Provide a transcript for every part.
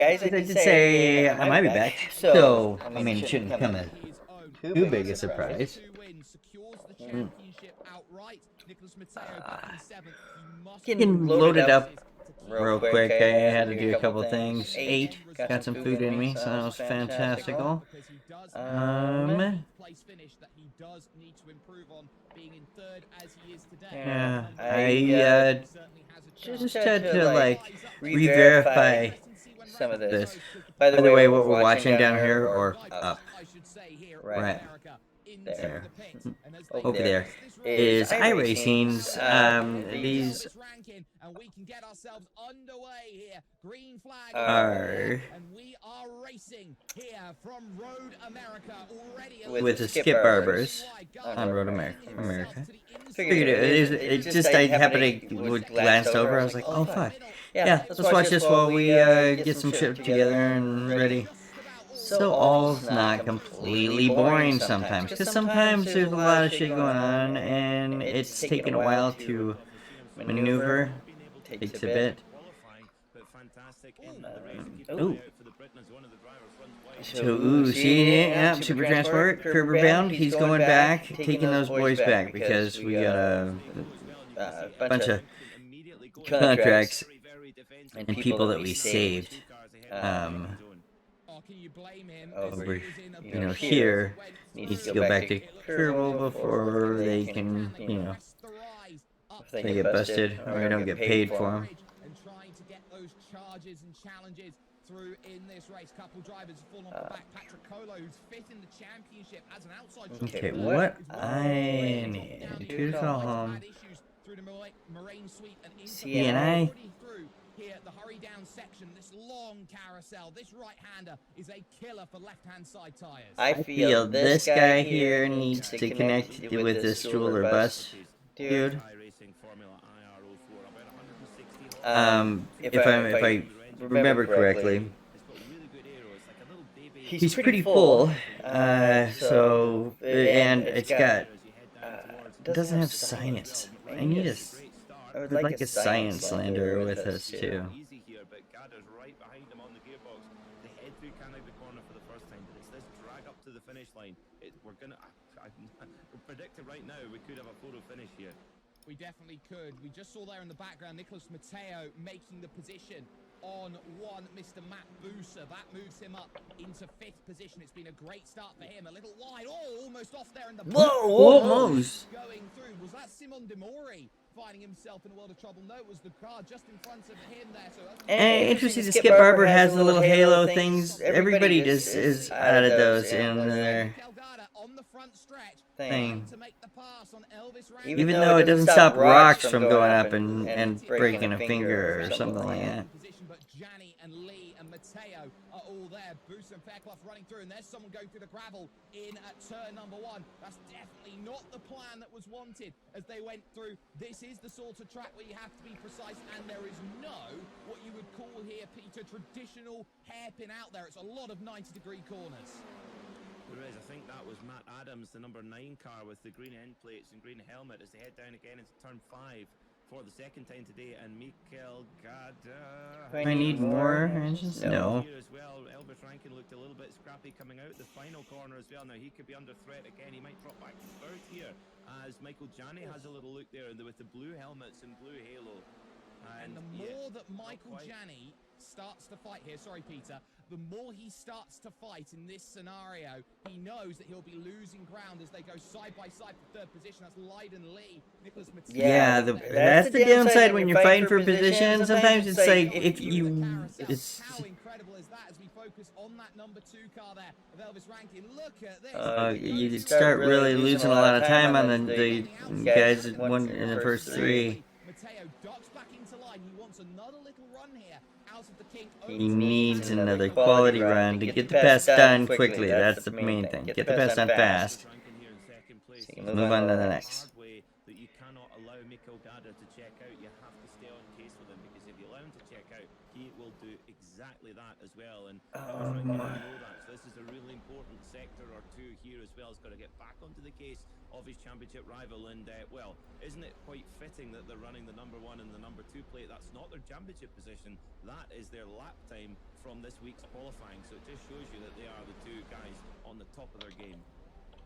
Guys, I did say I might be back. So, I mean, it shouldn't come as too big a surprise. Mm. Can load it up real quick. I had to do a couple things. Ate, got some food in me, so that was fantastical. Yeah, I just had to like re-verify some of this. By the way, what we're watching down here or up, right there, over there, is iRacing's. These are with the Skip Barbers on Road America. Figured it just I happened to would glanced over. I was like, oh fuck, yeah, let's watch this while we get some shit together and ready. So all's not completely boring sometimes, because sometimes there's a lot of shit going on, and it's taking a while to maneuver. Takes a bit. Ooh. So, ooh, see, yeah, Super Transport, Kerber Bound, he's going back, taking those boys back, because we got a bunch of contracts and people that we saved. Over, here needs to go back to Kerbal before they can, they get busted or we don't get paid for them. Through in this race, couple drivers have fallen off the back. Patrick Colo, who's fifth in the championship, as an outside. Okay, what I need to call home. CNI. Here, the hurry down section, this long carousel, this right-hander is a killer for left-hand side tires. I feel this guy here needs to connect with this Jool or bus, dude. If I remember correctly, he's pretty full. So and it's got doesn't have science. I would like a science lander with us too. We're gonna predict it right now. We could have a photo finish here. We definitely could. We just saw there in the background Nicholas Matteo making the position on one, Mr. Matt Booser. That moves him up into fifth position. It's been a great start for him. A little wide. Oh, almost off there in the... Whoa, almost! Going through. Was that Simon Demori finding himself in a world of trouble? No, it was the car just in front of him there. So interesting, the Skip Barber has the little halo things. Everybody just is added those in their thing. Even though it doesn't stop rocks from going up and breaking a finger or something like that. But Gianni and Lee and Matteo are all there. Booster and Fairclough running through, and there's someone going through the gravel in at turn number one. That's definitely not the plan that was wanted as they went through. This is the sort of track where you have to be precise, and there is no, what you would call here, Peter, traditional hairpin out there. It's a lot of 90-degree corners. There is. I think that was Matt Adams, the number 9 car with the green end plates and green helmet as they head down again into turn 5 for the second time today. And Mikel Gada... I need more engines? No. As well, Elvis Rankin looked a little bit scrappy coming out the final corner as well. Now he could be under threat again. He might drop back third here as Michael Gianni has a little look there with the blue helmets and blue halo. And the more that Michael Gianni starts to fight here, sorry Peter, the more he starts to fight in this scenario, he knows that he'll be losing ground as they go side by side for third position. That's Leiden Lee, Nicholas Matteo. Yeah, that's the downside when you're fighting for position. Sometimes it's like if you, it's how incredible is that as we focus on that number 2 car there of Elvis Rankin. Look at this. You start really losing a lot of time on the guys that won in the first 3. Matteo ducks back into line. He wants another little run here. He needs another quality run to get the pass done quickly. That's the main thing. Get the pass done fast. Move on to the next. You cannot allow Mikel Gada to check out. You have to stay on case with him because if you allow him to check out, he will do exactly that as well. And Elvis Rankin will know that. So this is a really important sector or two here as well. He's got to get back onto the case of his championship rival. And, well, isn't it quite fitting that they're running the number 1 and the number 2 plate? That's not their championship position. That is their lap time from this week's qualifying. So it just shows you that they are the two guys on the top of their game.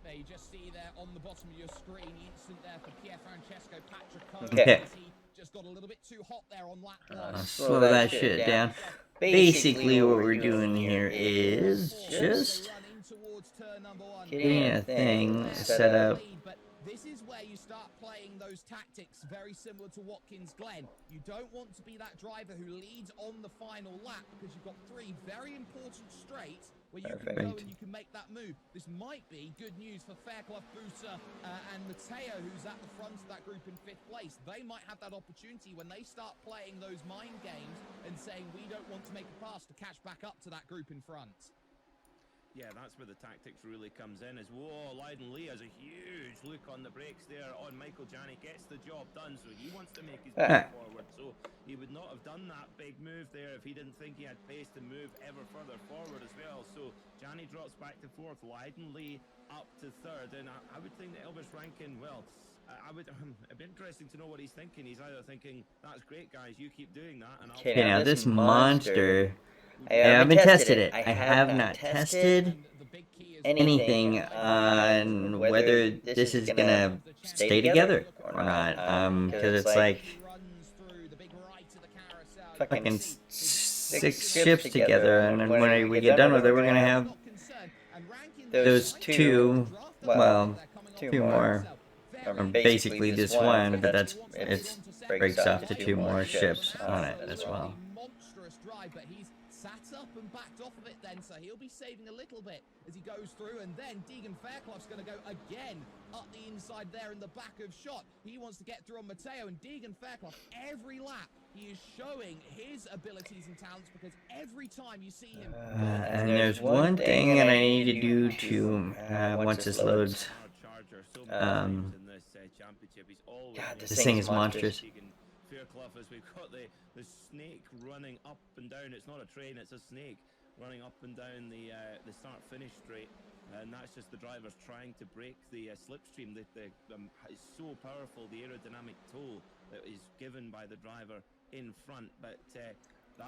There you just see there on the bottom of your screen, the instant there for Pier Francesco Patrick. Okay. He just got a little bit too hot there on lap 1. Slow that shit down. Basically, what we're doing here is just getting a thing set up. But this is where you start playing those tactics very similar to Watkins Glen. You don't want to be that driver who leads on the final lap because you've got 3 very important straights where you can go and you can make that move. This might be good news for Fairclough, Buser, and Matteo, who's at the front of that group in 5th place. They might have that opportunity when they start playing those mind games and saying, we don't want to make a pass to catch back up to that group in front. Yeah, that's where the tactics really comes in. As whoa, Leiden Lee has a huge look on the brakes there on Michael Janney, gets the job done, so he wants to make his move forward. So he would not have done that big move there if he didn't think he had pace to move ever further forward as well. So Janney drops back to 4th, Leiden Lee up to 3rd, and I would think that Elvis Rankin, well, it'd be interesting to know what he's thinking. He's either thinking, that's great guys, you keep doing that, and I'll... Okay, now this monster... I haven't tested it. I have not tested anything on whether this is gonna stay together or not. Because it's like fucking 6 ships together, and then when we get done with it, we're gonna have those 2, well, 2 more, or basically this one, but it breaks off to 2 more ships on it as well. Sat up and backed off of it then, so he'll be saving a little bit as he goes through, and then Deegan Fairclough's going to go again up the inside there in the back of shot. He wants to get through on Matteo, and Deegan Fairclough, every lap, he is showing his abilities and talents, because every time you see him... and there's one thing that I need to do to, once this loads, God, this thing is monstrous. Fairclough, as we've got the snake running up and down. It's not a train, it's a snake running up and down the start-finish straight, and that's just the drivers trying to break the slipstream. It's so powerful, the aerodynamic toll that is given by the driver in front, but that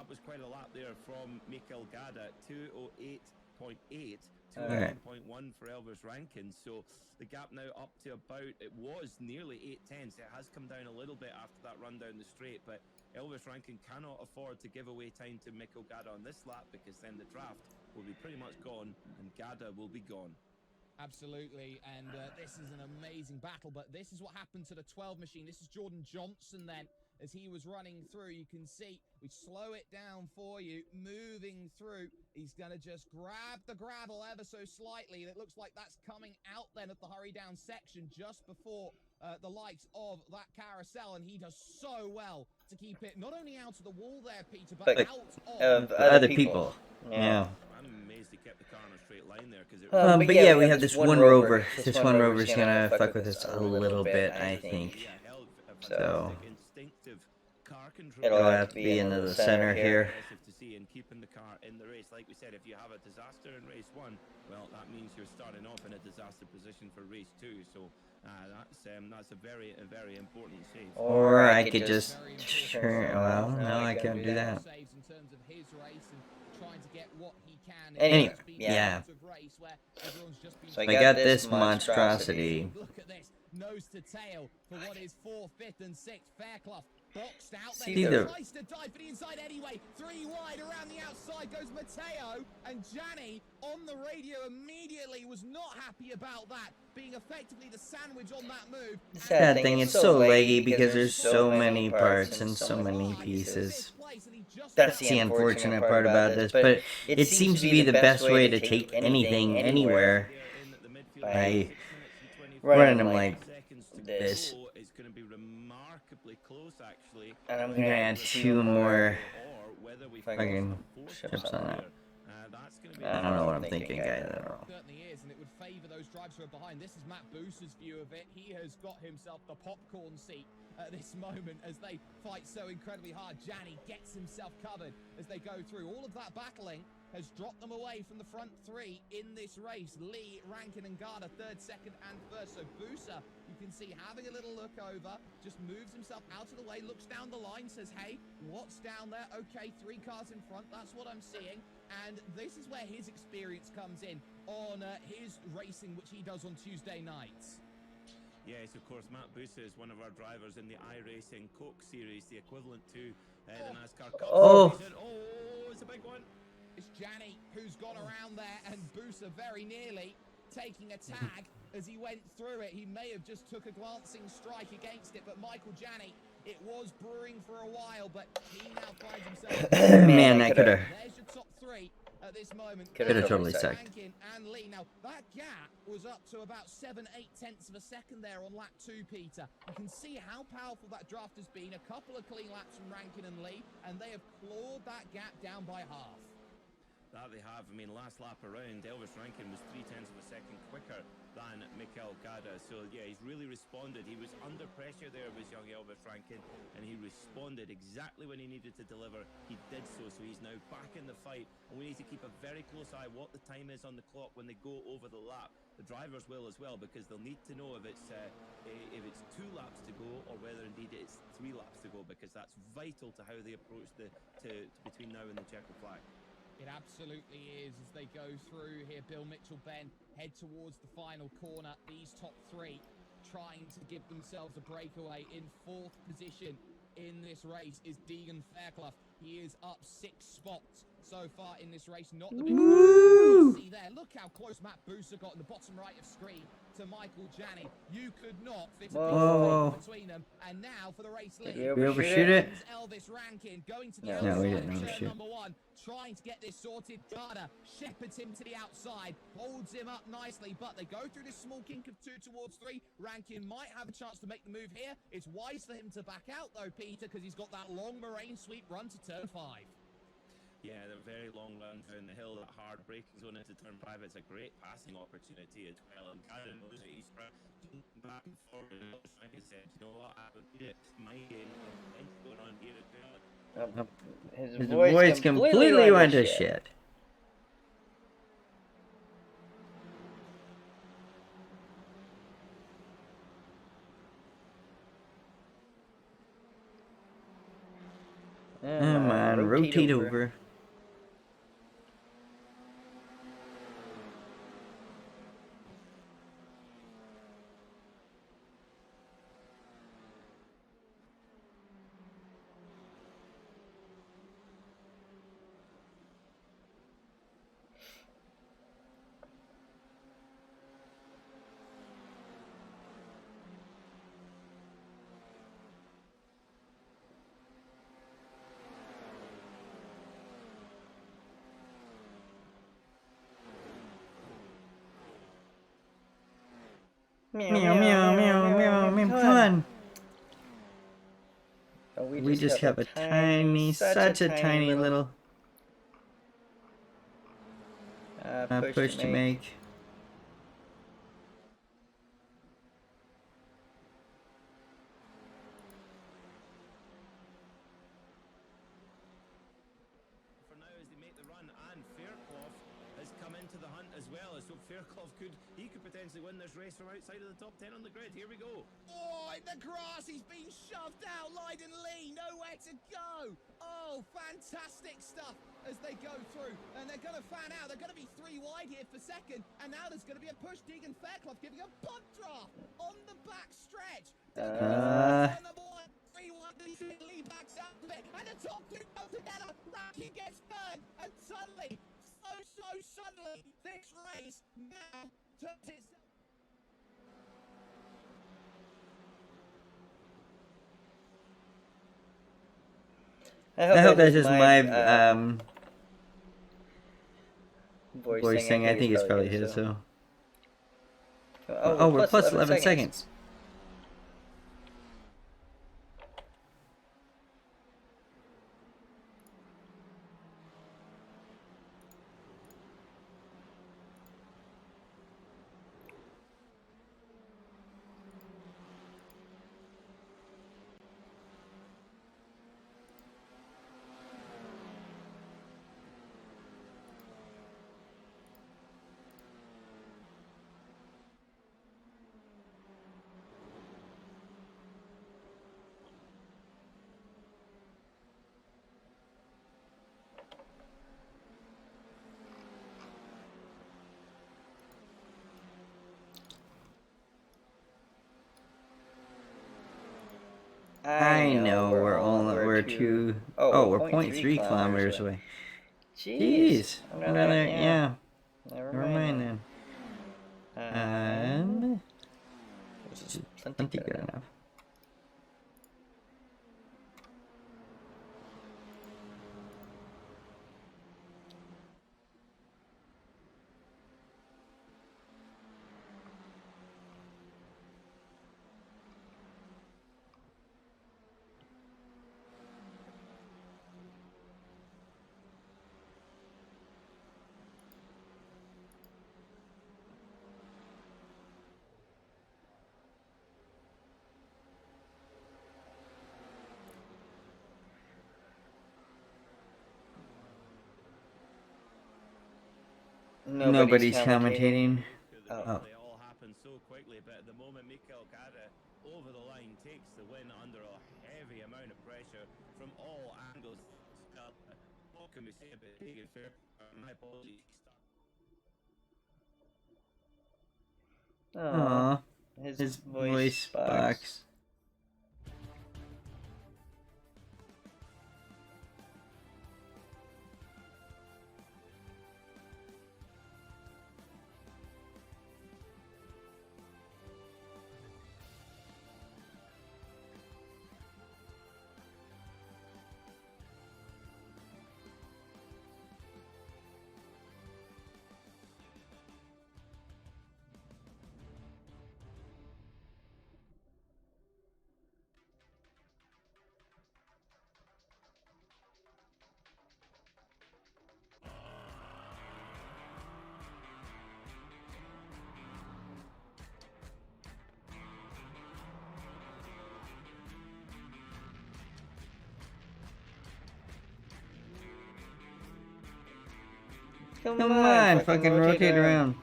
was quite a lap there from Mikel Gada, 2:08.8 to 1.1 for Elvis Rankin. So the gap now up to about, it was nearly 8 tenths. It has come down a little bit after that run down the straight, but Elvis Rankin cannot afford to give away time to Mikel Gada on this lap, because then the draft will be pretty much gone and Gada will be gone. Absolutely, and this is an amazing battle, but this is what happened to the 12 machine. This is Jordan Johnson then, as he was running through. You can see, we slow it down for you, moving through. He's going to just grab the gravel ever so slightly. It looks like that's coming out then of the hurry down section just before the likes of that carousel, and he does so well to keep it not only out of the wall there, Peter, but out of other people. Yeah. I'm amazed he kept the car on a straight line there, because but yeah, we have this one rover. This one rover's gonna fuck with us a little bit, I think. So it'll have to be into the center here. To see and keeping the car in the race. Like we said, if you have a disaster in race 1, well, that means you're starting off in a disaster position for race 2. So that's a very important save. Or I could just turn. Well, no, I can't do that. Anyway, yeah. So I got this monstrosity. Look at this, nose to tail for what is 4th, 5th, and 6th. Fairclough boxed out there. Tries to dive for the inside anyway. 3 wide around the outside goes Matteo, and Janney on the radio immediately was not happy about that, being effectively the sandwich on that move. Sad thing, it's so leggy because there's so many parts and so many pieces. That's the unfortunate part about this, but it seems to be the best way to take anything anywhere by running them like this. And I'm gonna add 2 more fucking ships on that. I don't know what I'm thinking, guys, at all. favour those drivers who are behind. This is Matt Booser's view of it. He has got himself the popcorn seat at this moment as they fight so incredibly hard. Gianni gets himself covered as they go through. All of that battling has dropped them away from the front three in this race. Lee, Rankin and Garda, third, second and first. So Booser, you can see, having a little look over, just moves himself out of the way, looks down the line, says, hey, what's down there? Okay, 3 cars in front, that's what I'm seeing. And this is where his experience comes in on his racing, which he does on Tuesday nights. Yes, of course, Matt Booser is one of our drivers in the iRacing Coke Series, the equivalent to the NASCAR Cup Series. Oh, it's a big one. It's Gianni who's gone around there, and Booser very nearly taking a tag as he went through it. He may have just took a glancing strike against it, but Michael Gianni, it was brewing for a while, but he now finds himself... Man, that could have... There's your top 3 at this moment. Could have totally sucked. Rankin and Lee. Now, that gap was up to about 7/8 tenths of a second there on lap 2, Peter. You can see how powerful that draft has been. A couple of clean laps from Rankin and Lee, and they have clawed that gap down by half. That they have. I mean, last lap around, Elvis Rankin was 0.3 of a second quicker than Mikel Gada. So, yeah, he's really responded. He was under pressure there with young Elvis Rankin, and he responded exactly when he needed to deliver. He did so, so he's now back in the fight. And we need to keep a very close eye what the time is on the clock when they go over the lap. The drivers will as well, because they'll need to know if it's 2 laps to go or whether indeed it's 3 laps to go, because that's vital to how they approach between now and the checkered flag. It absolutely is as they go through here. Bill Mitchell, Ben, head towards the final corner. These top 3 trying to give themselves a breakaway. In 4th position in this race is Deegan Fairclough. He is up 6 spots so far in this race. Not the big you see there. Look how close Matt Booser got in the bottom right of screen to Michael Gianni. You could not fit a piece between them. And now for the race lead. Did we overshoot it? Elvis Rankin going to the No, we outside didn't of overshoot. turn number 1, trying to get this sorted. Carter shepherds him to the outside, holds him up nicely, but they go through this small kink of 2 towards 3. Rankin might have a chance to make the move here. It's wise for him to back out though, Peter, because he's got that long Moraine sweep run to turn 5. Yeah, they're very long run down the hill, that hard braking zone into turn 5. It's a great passing opportunity as well. And Karen knows that he's back and forward. And like I said, you know what? I would get my game going on here as well. His voice completely went to shit. Come on, rotate over. Meow, meow, meow, meow, meow, come on. We just have a tiny, such a tiny little push to make. For now, as they make the run, and Fairclough has come into the hunt as well. So Fairclough could potentially win this race from outside of the top 10 on the grid. Here we go. Oh, in the grass, he's been shoved out. Leiden Lee, nowhere to go. Oh, fantastic stuff as they go through. And they're going to fan out. They're going to be 3 wide here for second. And now there's going to be a push. Deegan Fairclough giving a butt draft on the back stretch. Number 1, 3 wide. Lee backs out a bit. And the top 2 go together. Rankin gets third. And suddenly, so suddenly, this race now turns itself. I hope that's just my voicing. I think it's probably his, so. Oh, we're plus 11 seconds. I know we're two. Oh, we're 0.3 kilometers away. Jeez. Yeah. Never mind then. Which is Plenty good enough. Nobody's commentating. Oh. They all happen so quickly, but at the moment, Mikel Gada over the line takes the win under a heavy amount of pressure from all angles. What can we say about big and fair? My apologies. Aww. His voice box. Come on, fucking rotate around.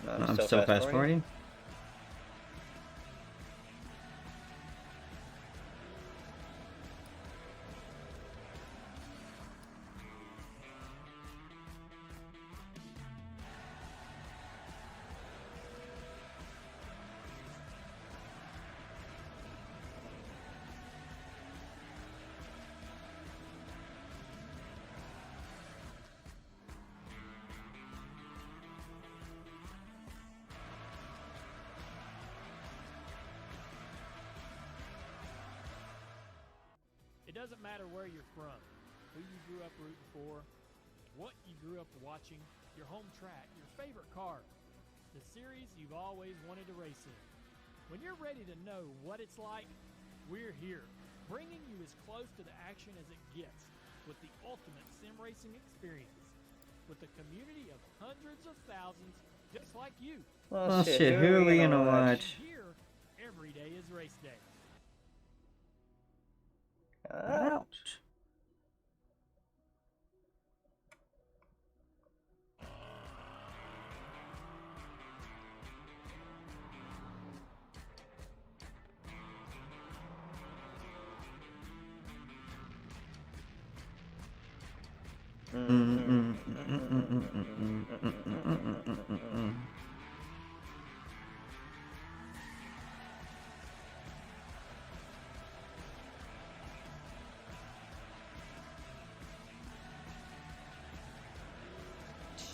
No, I'm still fast forwarding. It doesn't matter where you're from, who you grew up rooting for, what you grew up watching, your home track, your favorite car, the series you've always wanted to race in. When you're ready to know what it's like, we're here, bringing you as close to the action as it gets with the ultimate sim racing experience, with a community of hundreds of thousands just like you. Well, shit, who are we gonna watch? Here, every day is race day. Ouch.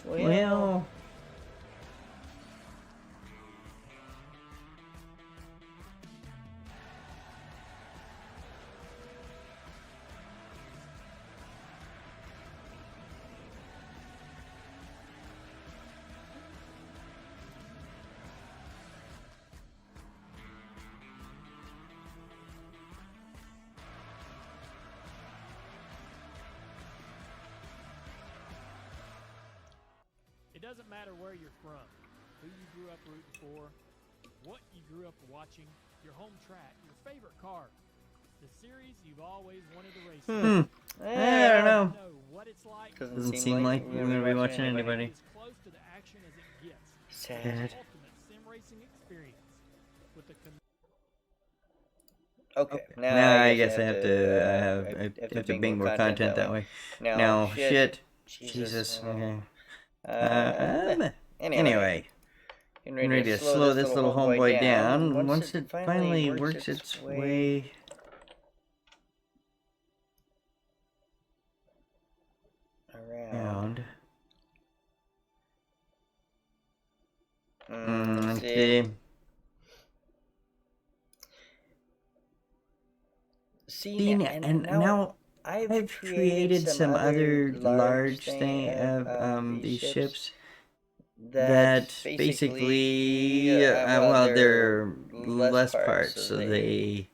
Well, It doesn't matter where you're from, who you grew up rooting for, what you grew up watching, your home track, your favorite car, the series you've always wanted to race in. I don't know. What it's like. Doesn't seem like we're gonna be watching anybody. As close to the action as it gets. Sad. Ultimate sim racing experience with the Okay, now I guess I have to bring more content that way. Now, shit. Jesus. Okay. Anyway, getting ready to slow this little homeboy down. Once it finally works its way around. Let's see. See, and now I've created some other large thing of these ships that basically, well, they're less parts, so they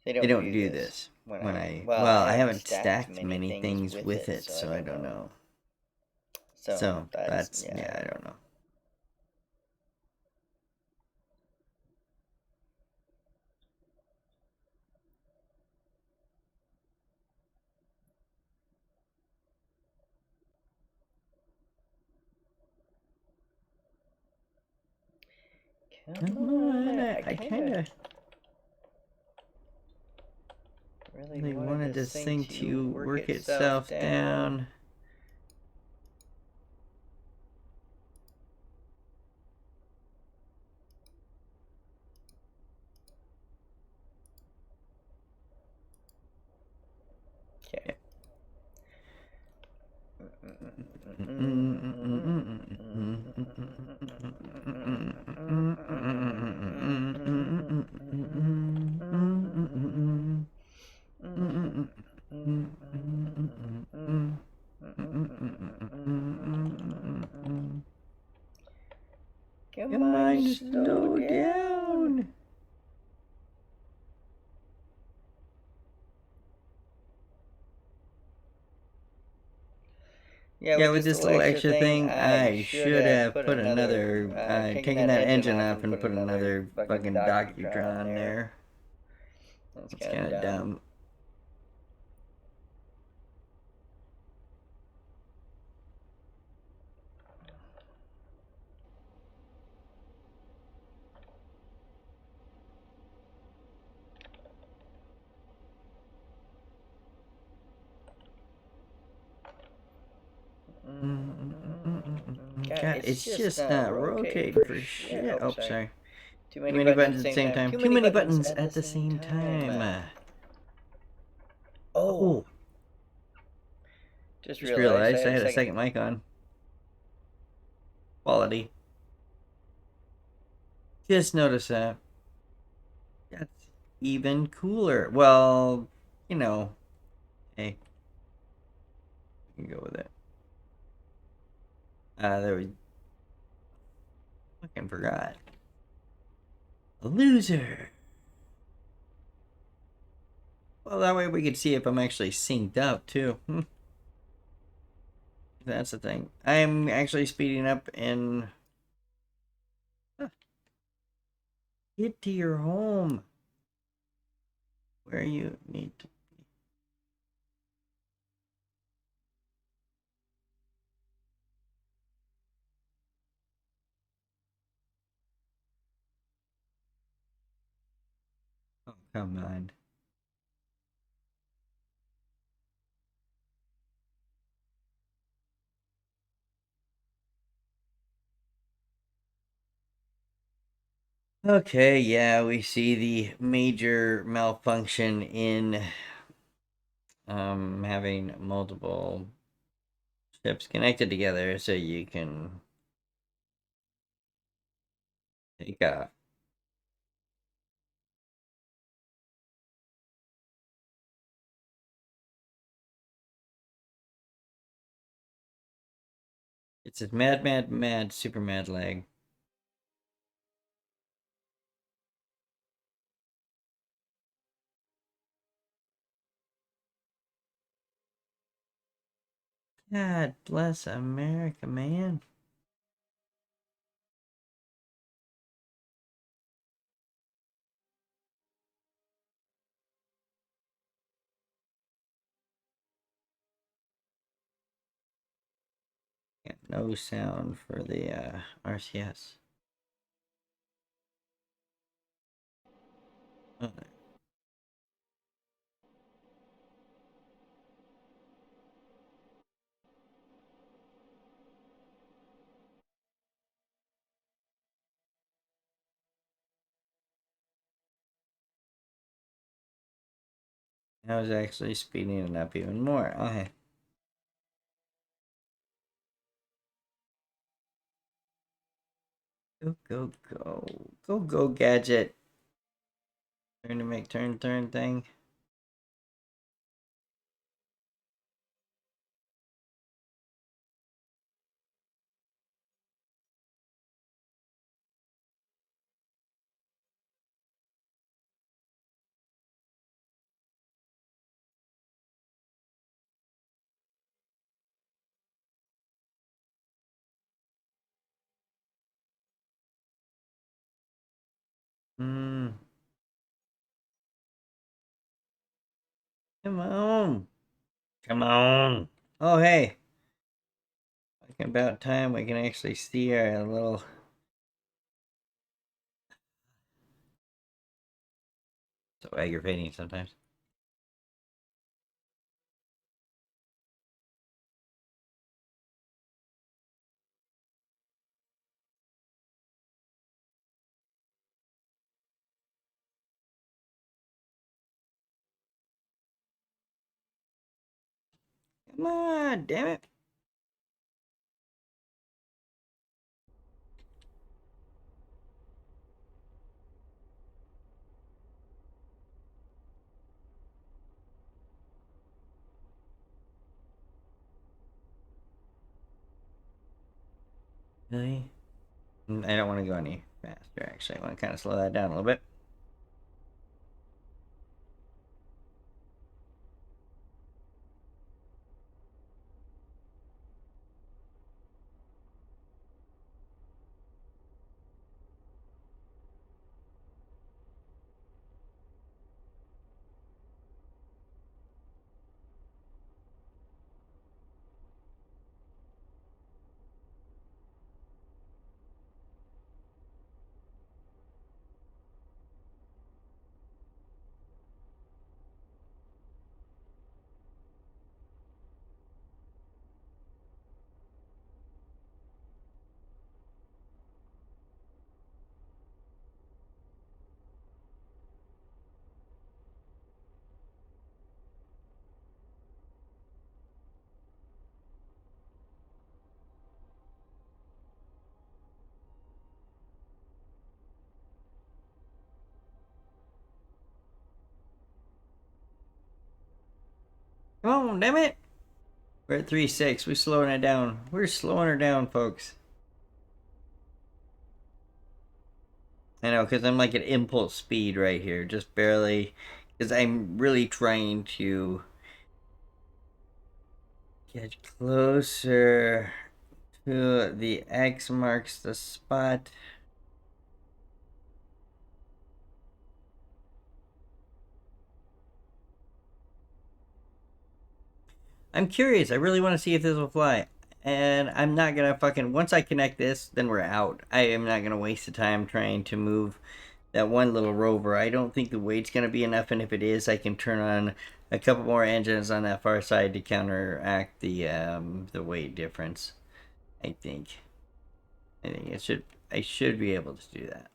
don't do this. When I haven't stacked many things with it, so I don't know. So that's yeah, I don't know. Come on, I kind of really wanted this thing to work itself down. Okay. Come on, slow down. Yeah, with this little extra thing, I should have put another, taken that engine off and put another fucking docudrawn there. That's kind of dumb. God, it's just not rotating for shit. Oh, sorry. Too many buttons at the same time. Too many buttons at the same time. Oh. Just realized I had a second mic on. Quality. Just notice that. That's even cooler. Well, you know. Hey. You can go with it. There we fucking forgot. A loser. Well, that way we could see if I'm actually synced up, too. That's the thing. I'm actually speeding up and... Get to your home. Where you need to be. Oh, come on. Okay, yeah, we see the major malfunction in having multiple ships connected together so you can take off. It's a mad, mad, mad, super mad lag. God bless America, man. Got no sound for the RCS. Oh, I was actually speeding it up even more. Okay. Go, go, go. Go, go, gadget. Turn to make turn thing. Hmm. Come on. Come on. Oh, hey. Like about time we can actually see our little... So aggravating sometimes. Come on, damn it. Really? I don't want to go any faster, actually. I want to kind of slow that down a little bit. Come on, damn it. We're at 3.6. We're slowing it down. We're slowing her down, folks. I know, because I'm like at impulse speed right here. Just barely. Because I'm really trying to get closer to the X marks the spot. I'm curious. I really want to see if this will fly. And I'm not going to fucking... Once I connect this, then we're out. I am not going to waste the time trying to move that one little rover. I don't think the weight's going to be enough, and if it is, I can turn on a couple more engines on that far side to counteract the weight difference. I think I should be able to do that.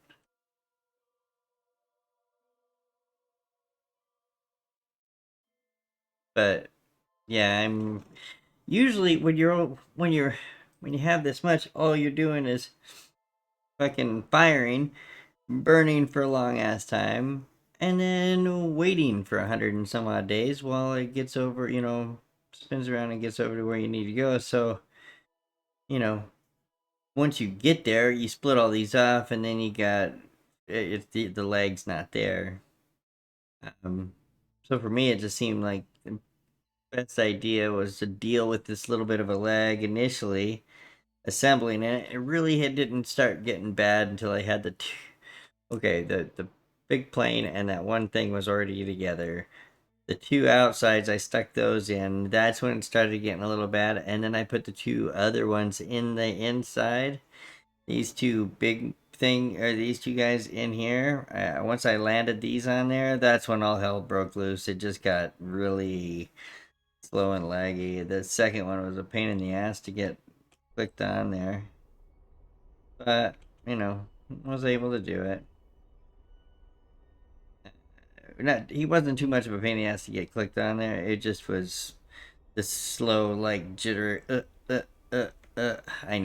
But yeah, I'm usually when you have this much, all you're doing is fucking firing, burning for a long ass time, and then waiting for 100 and some odd days while it gets over, spins around and gets over to where you need to go. So, you know, once you get there, you split all these off, and then you got the leg's not there. So for me, it just seemed like the best idea was to deal with this little bit of a lag initially, assembling it. It really didn't start getting bad until I had the big plane and that one thing was already together. The two outsides, I stuck those in. That's when it started getting a little bad, and then I put the two other ones in the inside. These two these two guys in here. Once I landed these on there, that's when all hell broke loose. It just got really slow and laggy. The second one was a pain in the ass to get clicked on there, but was able to do it. not he wasn't too much of a pain in the ass to get clicked on there. It just was the slow like jitter. I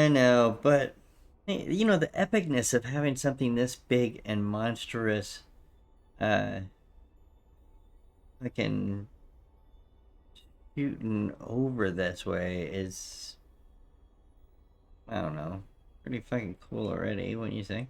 know, but you know the epicness of having something this big and monstrous, fucking shooting over this way is, I don't know, pretty fucking cool already. Wouldn't you think?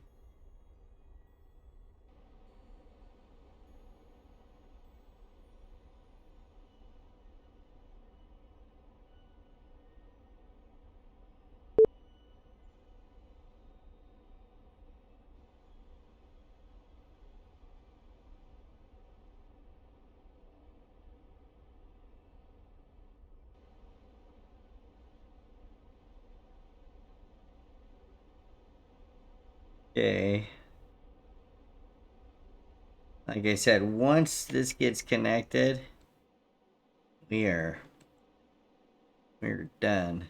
Okay. Like I said, once this gets connected, we're done.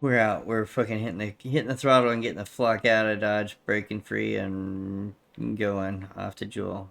We're out. We're fucking hitting the throttle and getting the flock out of Dodge, breaking free and going off to Jool.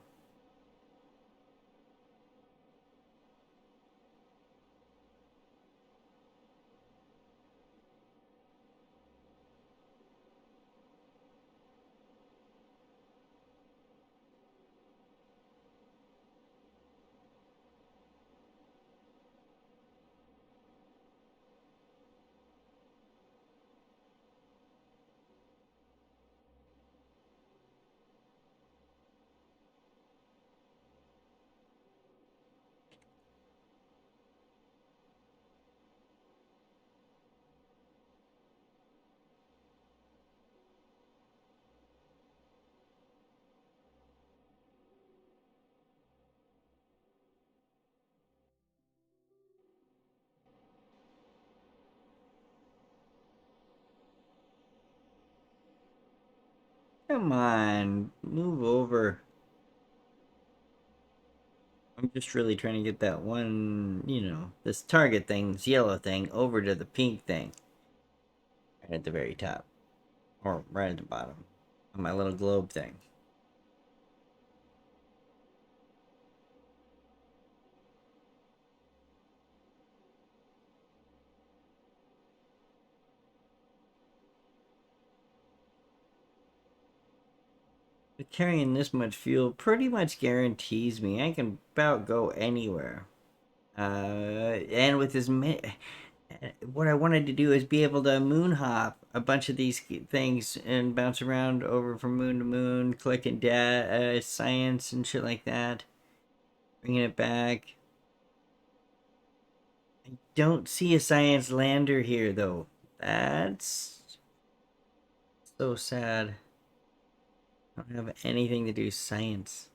Come on, move over. I'm just really trying to get that one, this target thing, this yellow thing, over to the pink thing. Right at the very top. Or right at the bottom. On my little globe thing. But carrying this much fuel pretty much guarantees me I can about go anywhere. And with this, what I wanted to do is be able to moon hop a bunch of these things and bounce around over from moon to moon, collecting data, science and shit like that, bringing it back. I don't see a science lander here though. That's so sad. I don't have anything to do science.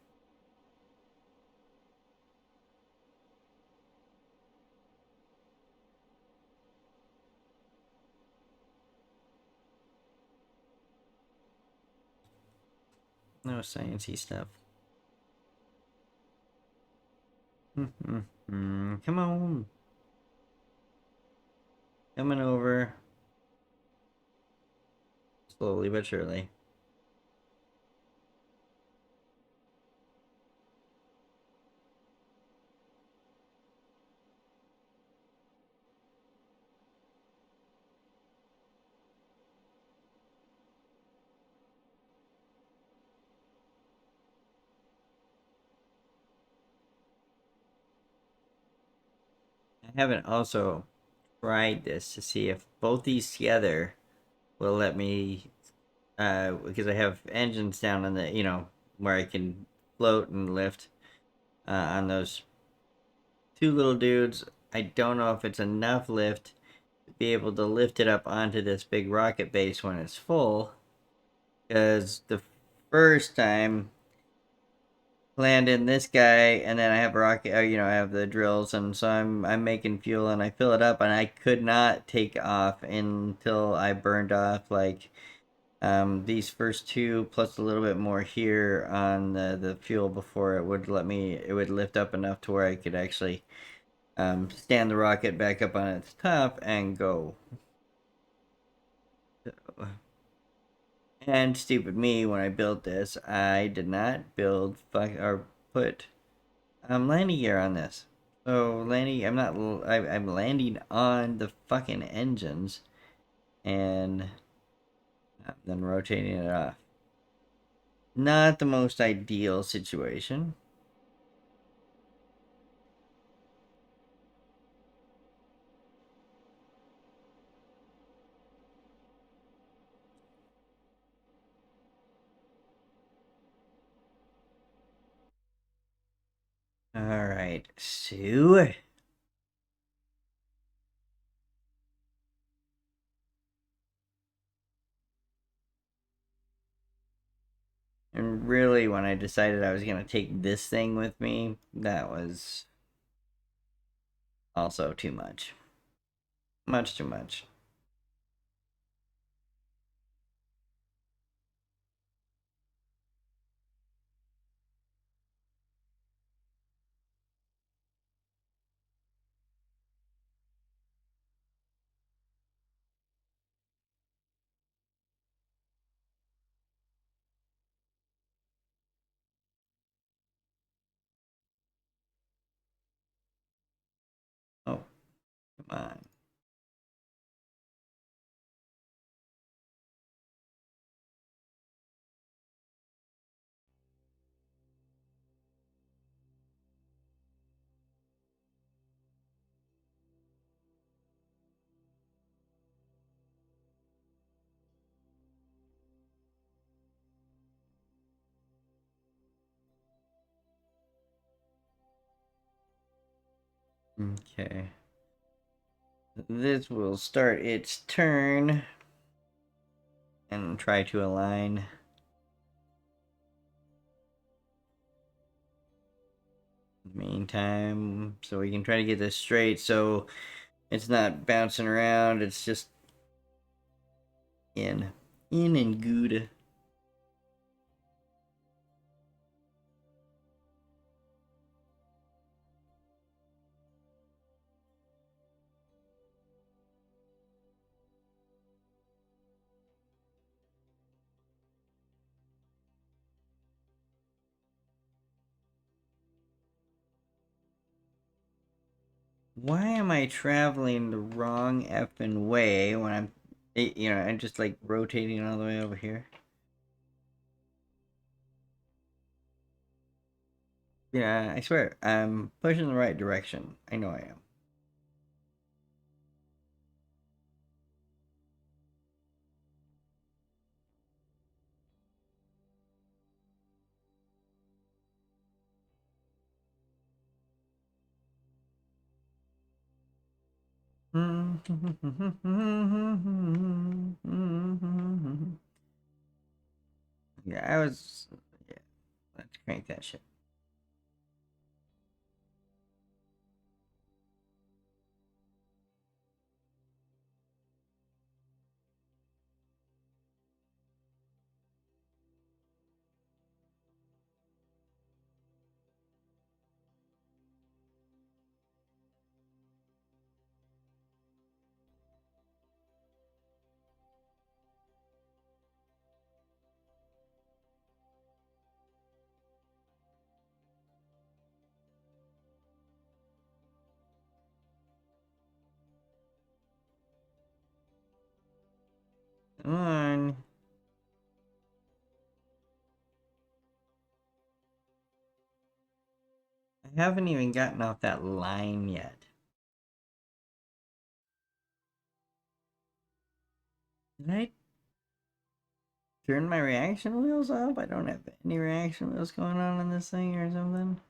No sciencey stuff. Come on. Coming over. Slowly but surely. I haven't also tried this to see if both these together will let me, because I have engines down on the, where I can float and lift on those two little dudes. I don't know if it's enough lift to be able to lift it up onto this big rocket base when it's full, because the first time land in this guy, and then I have rocket, I have the drills, and so I'm making fuel, and I fill it up, and I could not take off until I burned off like these first two plus a little bit more here on the fuel before it would lift up enough to where I could actually stand the rocket back up on its top and go. And stupid me, when I built this, I did not build or put landing gear on this. So landing, I'm landing on the fucking engines, and then rotating it off. Not the most ideal situation. Alright, so... And really, when I decided I was going to take this thing with me, that was also too much. Much too much. Oh, come on. Okay. This will start its turn and try to align. Meantime, so we can try to get this straight so it's not bouncing around, it's just in and good. Why am I traveling the wrong effing way when I'm just like rotating all the way over here? Yeah, I swear, I'm pushing the right direction. I know I am. Yeah, yeah, let's crank that shit. Come on. I haven't even gotten off that line yet. Did I turn my reaction wheels up? I don't have any reaction wheels going on in this thing or something.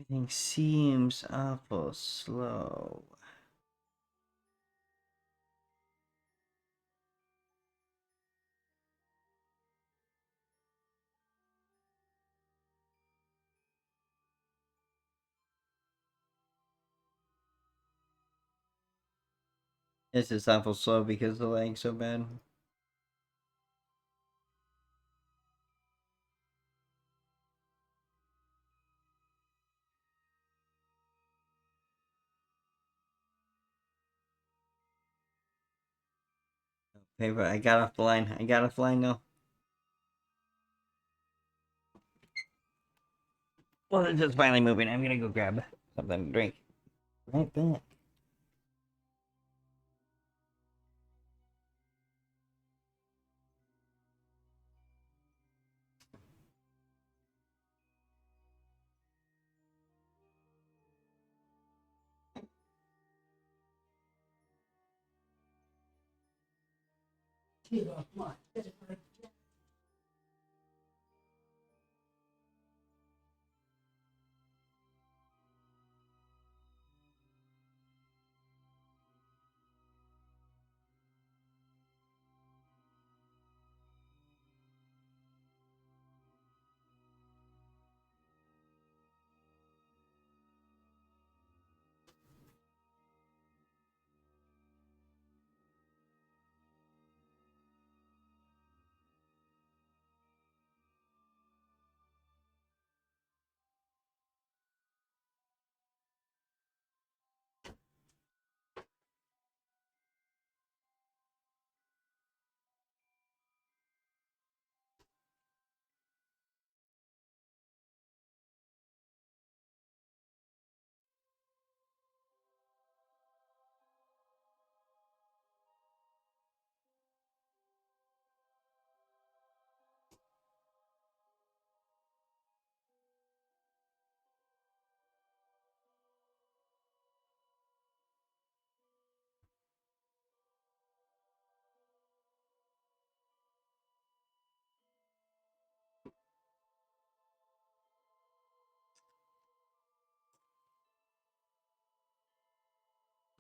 Everything seems awful slow. It's just awful slow because the lag's so bad. Okay, but I got off the line. I got off the line now. Well, it's just finally moving. I'm gonna go grab something to drink. Right back.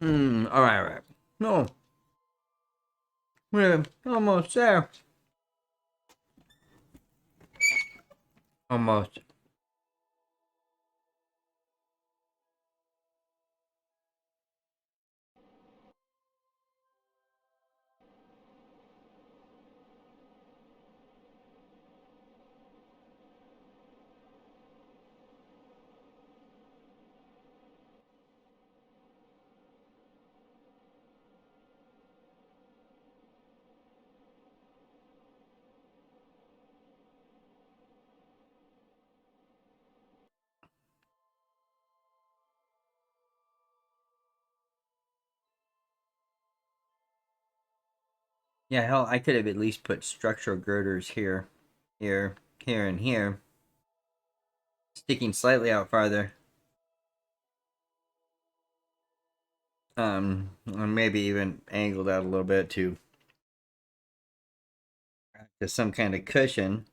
Alright, alright. No. We're almost there. Almost. Yeah, hell, I could have at least put structural girders here, here, here, and here. Sticking slightly out farther. And maybe even angled out a little bit to some kind of cushion.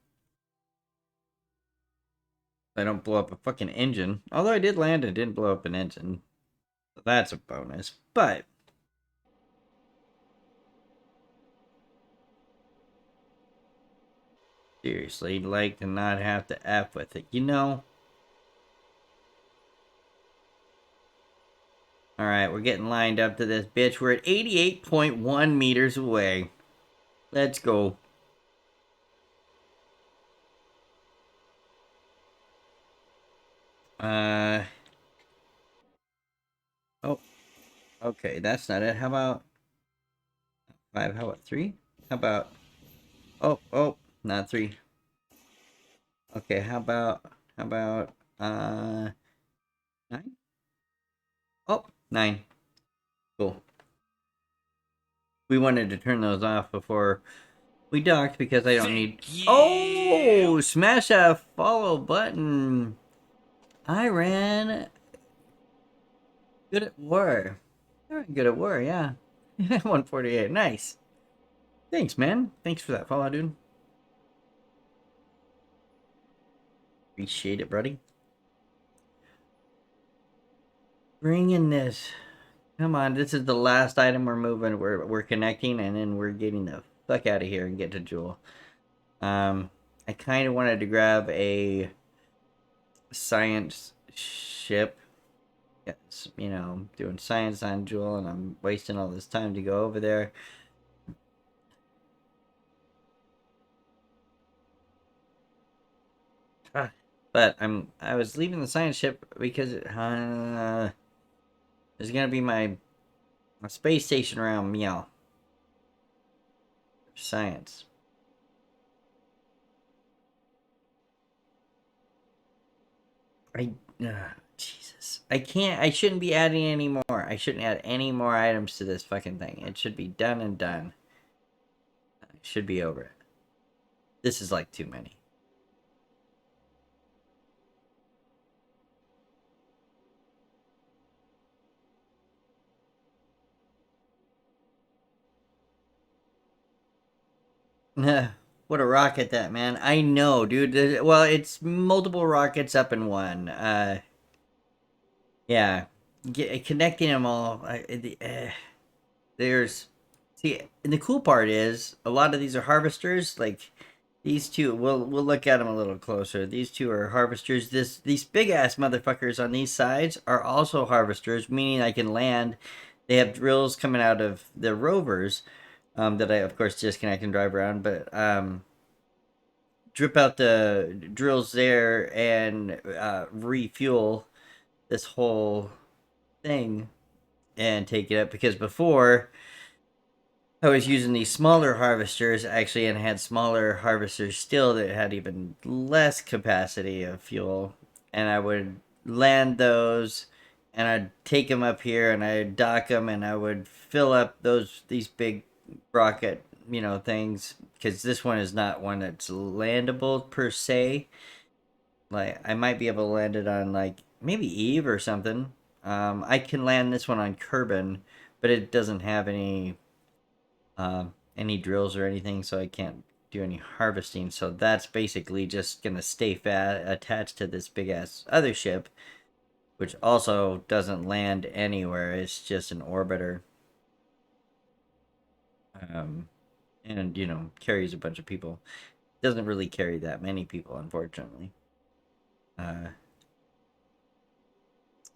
I don't blow up a fucking engine. Although I did land and didn't blow up an engine. So that's a bonus. But seriously, like to not have to F with it, you know? Alright, we're getting lined up to this bitch. We're at 88.1 meters away. Let's go. Oh, okay, that's not it. How about 5? How about 3? How about... Oh, not 3. Okay, how about 9? Oh, 9. Cool. We wanted to turn those off before we docked because I don't need... Oh, smash that follow button. I ran good at war. I ran good at war, yeah. 148, nice. Thanks, man. Thanks for that follow, dude. Appreciate it, buddy. Bring in this. Come on, this is the last item we're moving. We're connecting, and then we're getting the fuck out of here and get to Jool. I kind of wanted to grab a science ship. Yes, you know, I'm doing science on Jool, and I'm wasting all this time to go over there. But I was leaving the science ship because there's gonna be my space station around Meow. Science. Jesus. I shouldn't be adding any more. I shouldn't add any more items to this fucking thing. It should be done and done. I should be over it. This is like too many. What a rocket that, man. I know, dude. Well, it's multiple rockets up in one. Yeah. Connecting them all. There's see, and the cool part is a lot of these are harvesters. Like these two, we'll look at them a little closer. These two are harvesters. These big ass motherfuckers on these sides are also harvesters, meaning I can land. They have drills coming out of the rovers, that I of course disconnect and drive around, but drip out the drills there and refuel this whole thing and take it up because before I was using these smaller harvesters actually and had smaller harvesters still that had even less capacity of fuel. And I would land those and I'd take them up here and I'd dock them and I would fill up these big rocket, things. Because this one is not one that's landable per se. Like, I might be able to land it on, like, maybe Eve or something. I can land this one on Kerbin, but it doesn't have any drills or anything, so I can't do any harvesting. So that's basically just gonna stay attached to this big ass other ship, which also doesn't land anywhere. It's just an orbiter, um, and carries a bunch of people. Doesn't really carry that many people, unfortunately. Uh,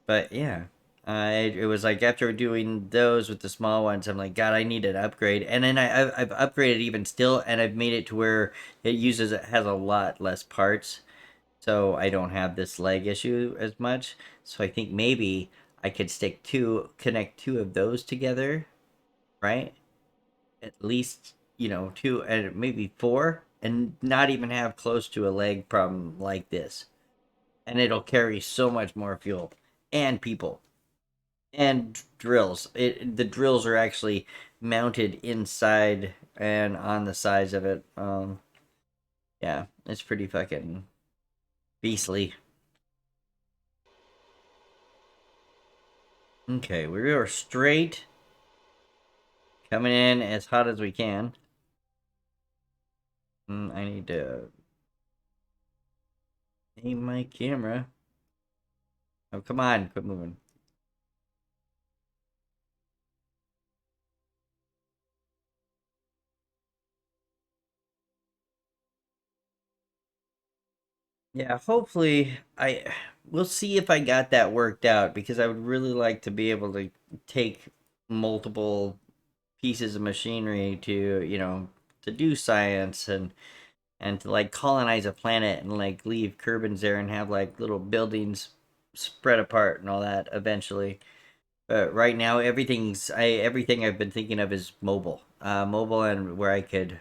but yeah. It was like after doing those with the small ones, I'm like, God, I need an upgrade. And then I've upgraded even still, and I've made it to where it has a lot less parts, so I don't have this leg issue as much. So I think maybe I could connect two of those together, right? At least two and maybe four, and not even have close to a leg problem like this, and it'll carry so much more fuel and people and drills. The drills are actually mounted inside and on the sides of it. Yeah, it's pretty fucking beastly. Okay, we are straight, coming in as hot as we can. I need to aim my camera. Oh, come on, quit moving. Yeah, hopefully we'll see if I got that worked out because I would really like to be able to take multiple pieces of machinery to, to do science and to like colonize a planet and like leave Kerbins there and have like little buildings spread apart and all that eventually. But right now everything I've been thinking of is mobile. Mobile and where I could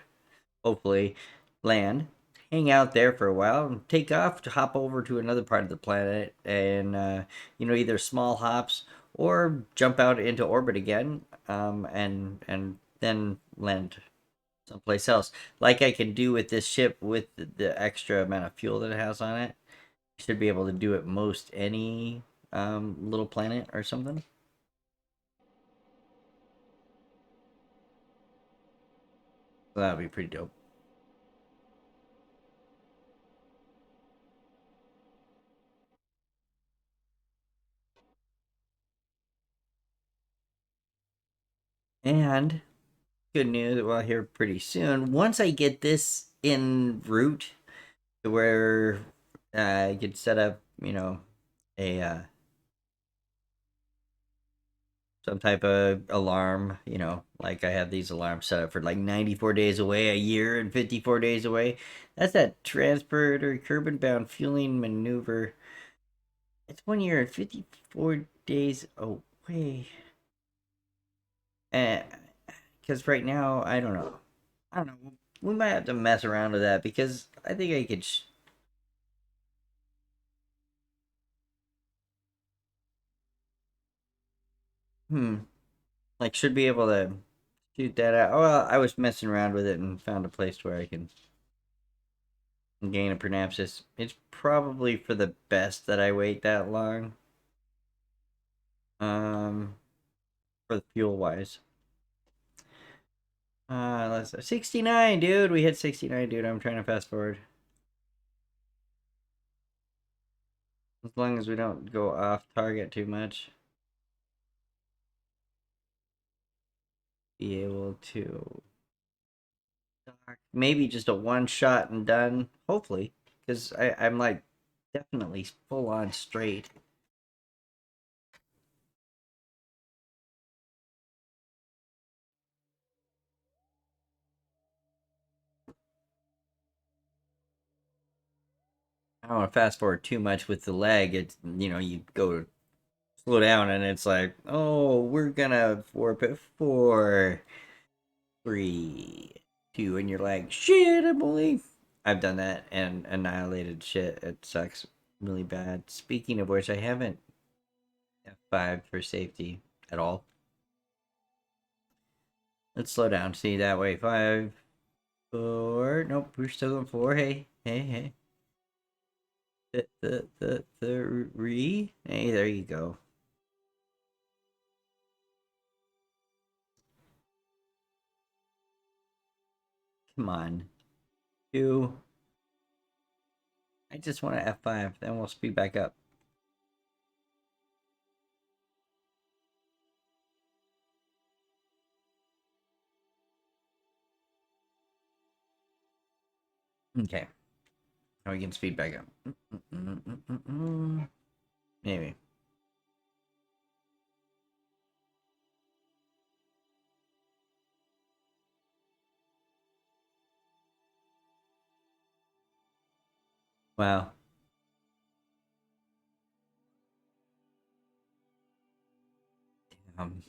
hopefully land, hang out there for a while, and take off to hop over to another part of the planet, and either small hops or jump out into orbit again, and then land someplace else, like I can do with this ship with the extra amount of fuel that it has on it. Should be able to do it most any little planet or something. So that'd be pretty dope. And good news, well, here pretty soon. Once I get this in route to where I could set up, a some type of alarm, like I have these alarms set up for like 94 days away, a year, and 54 days away. That's that transporter Kerbin bound fueling maneuver. It's 1 year and 54 days away. Because right now, I don't know. I don't know. We might have to mess around with that because I think I could. Like, should be able to shoot that out. Oh, well, I was messing around with it and found a place where I can gain a pronapsis. It's probably for the best that I wait that long. For the fuel wise. Let's 69, dude. We hit 69, dude. I'm trying to fast forward. As long as we don't go off target too much. Be able to maybe just a one shot and done. Hopefully. Because I'm like definitely full on straight. I don't want to fast forward too much with the leg. It's, you go to slow down and it's like, oh, we're gonna warp it 4, 3, 2, and you're like, shit, I believe. I've done that and annihilated shit. It sucks really bad. Speaking of which, I haven't F5 for safety at all. Let's slow down. See that way. 5, 4. Nope, we're still going 4. Hey, hey, hey. Three. Hey, there you go. Come on. 2. I just want to F5, then we'll speed back up. Okay. Now we can speed back up. Maybe. Wow. Um,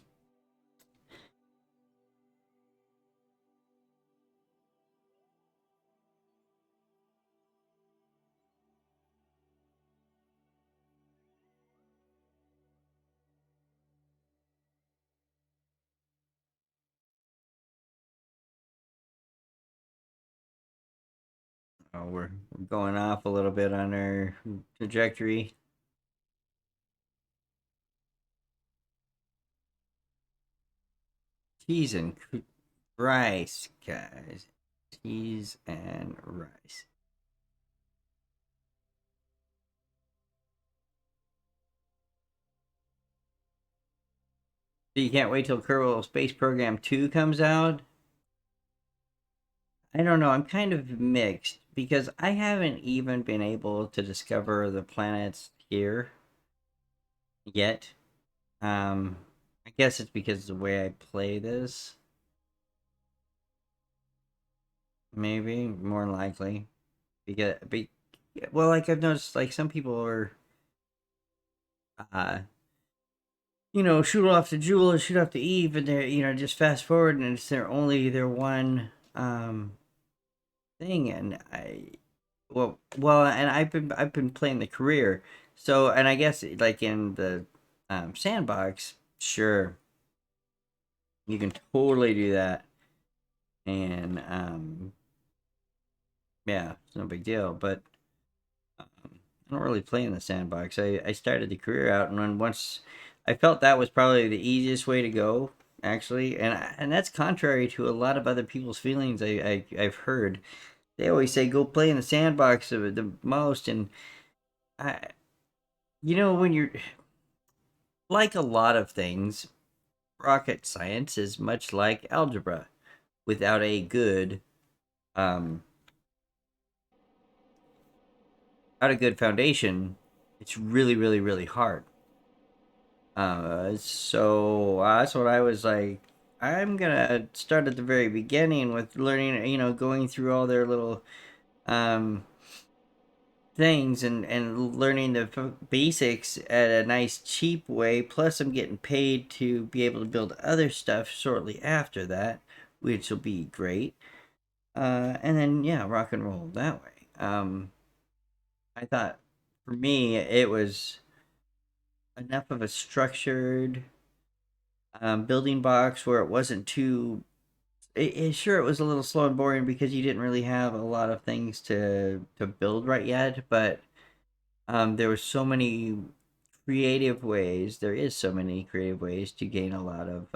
we're going off a little bit on our trajectory. Cheese and rice, guys. Cheese and rice. So you can't wait till Kerbal Space Program 2 comes out? I don't know. I'm kind of mixed because I haven't even been able to discover the planets here yet. I guess it's because of the way I play this. Maybe more likely well, like I've noticed, like some people are, uh, shoot off to Jool or shoot off to Eve, and they're just fast forward, and it's their one thing, and and I've been playing the career, so and I guess like in the sandbox, sure, you can totally do that, and yeah, it's no big deal, but I don't really play in the sandbox. I started the career out, and once I felt that was probably the easiest way to go, actually, and that's contrary to a lot of other people's feelings. I've heard they always say go play in the sandbox the most, and I, when you're like a lot of things, rocket science is much like algebra. Without a good um, without a good foundation, it's really, really, really hard. So that's what I was like. I'm gonna start at the very beginning with learning, going through all their little um things and learning the basics at a nice cheap way. Plus, I'm getting paid to be able to build other stuff shortly after that, which will be great. And then yeah, rock and roll that way. I thought for me it was enough of a structured building box where it wasn't too. Sure, it was a little slow and boring because you didn't really have a lot of things to build right yet, but there were so many creative ways. There is so many creative ways to gain a lot of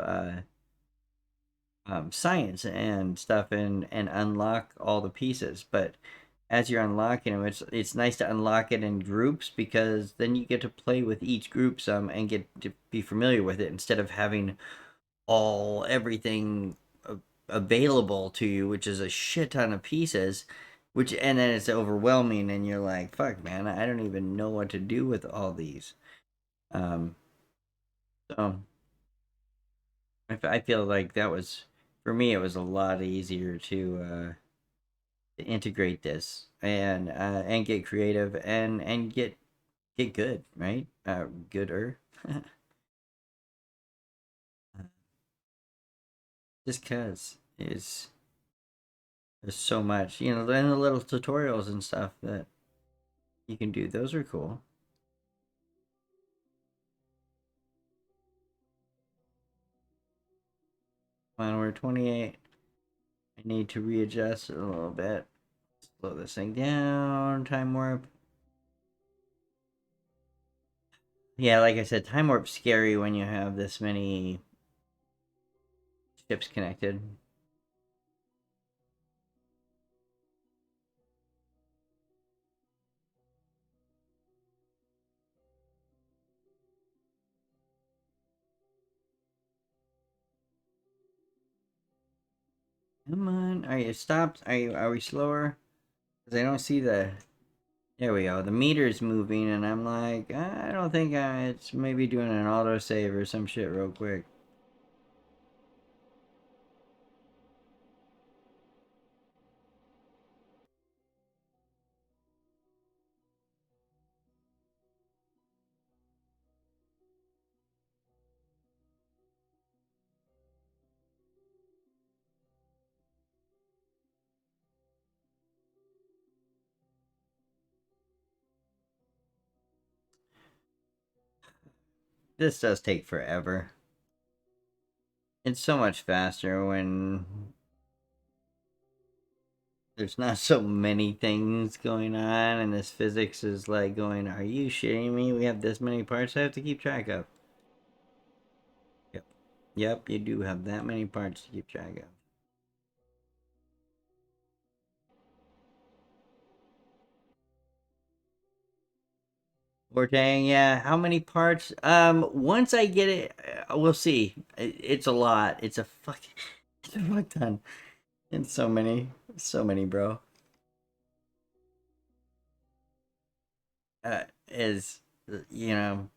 science and stuff and unlock all the pieces. But as you're unlocking them, it's nice to unlock it in groups because then you get to play with each group some and get to be familiar with it instead of having everything available to you, which is a shit ton of pieces. Which and then it's overwhelming, and you're like, "Fuck, man, I don't even know what to do with all these." Um, so I feel like that was for me. It was a lot easier to integrate this and get creative and get good, right? Gooder. Just cause is there's so much, and the little tutorials and stuff that you can do. Those are cool. When we're 28, I need to readjust it a little bit. Slow this thing down. Time warp. Yeah, like I said, time warp's scary when you have this many ships connected. Come on, are you stopped? Are we slower? Because I don't see the. There we go. The meter's moving, and I'm like, I don't think it's maybe doing an autosave or some shit real quick. This does take forever. It's so much faster when there's not so many things going on, and this physics is like going, are you shitting me? We have this many parts I have to keep track of. Yep. Yep, you do have that many parts to keep track of. Vortang, yeah. How many parts? Once I get it, we'll see. It's a lot. It's a it's a fuck ton. It's so many, bro. Is you know,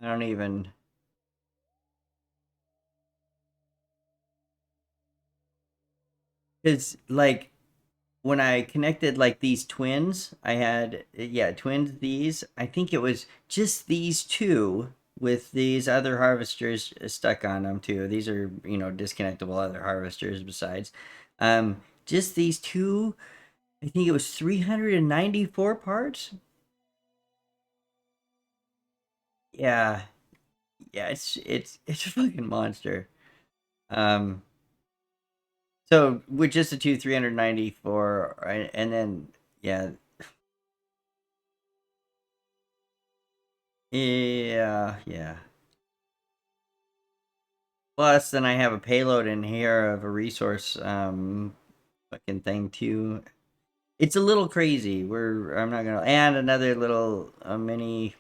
I don't even. It's like when I connected like these twins, I had yeah twins. These I think it was just these two with these other harvesters stuck on them too. These are disconnectable other harvesters besides. Just these two. I think it was 394 parts. Yeah, yeah, it's a fucking monster. Um, so with just the two 394, right, and then yeah, yeah. Plus, then I have a payload in here of a resource fucking thing too. It's a little crazy. I'm not gonna and another little mini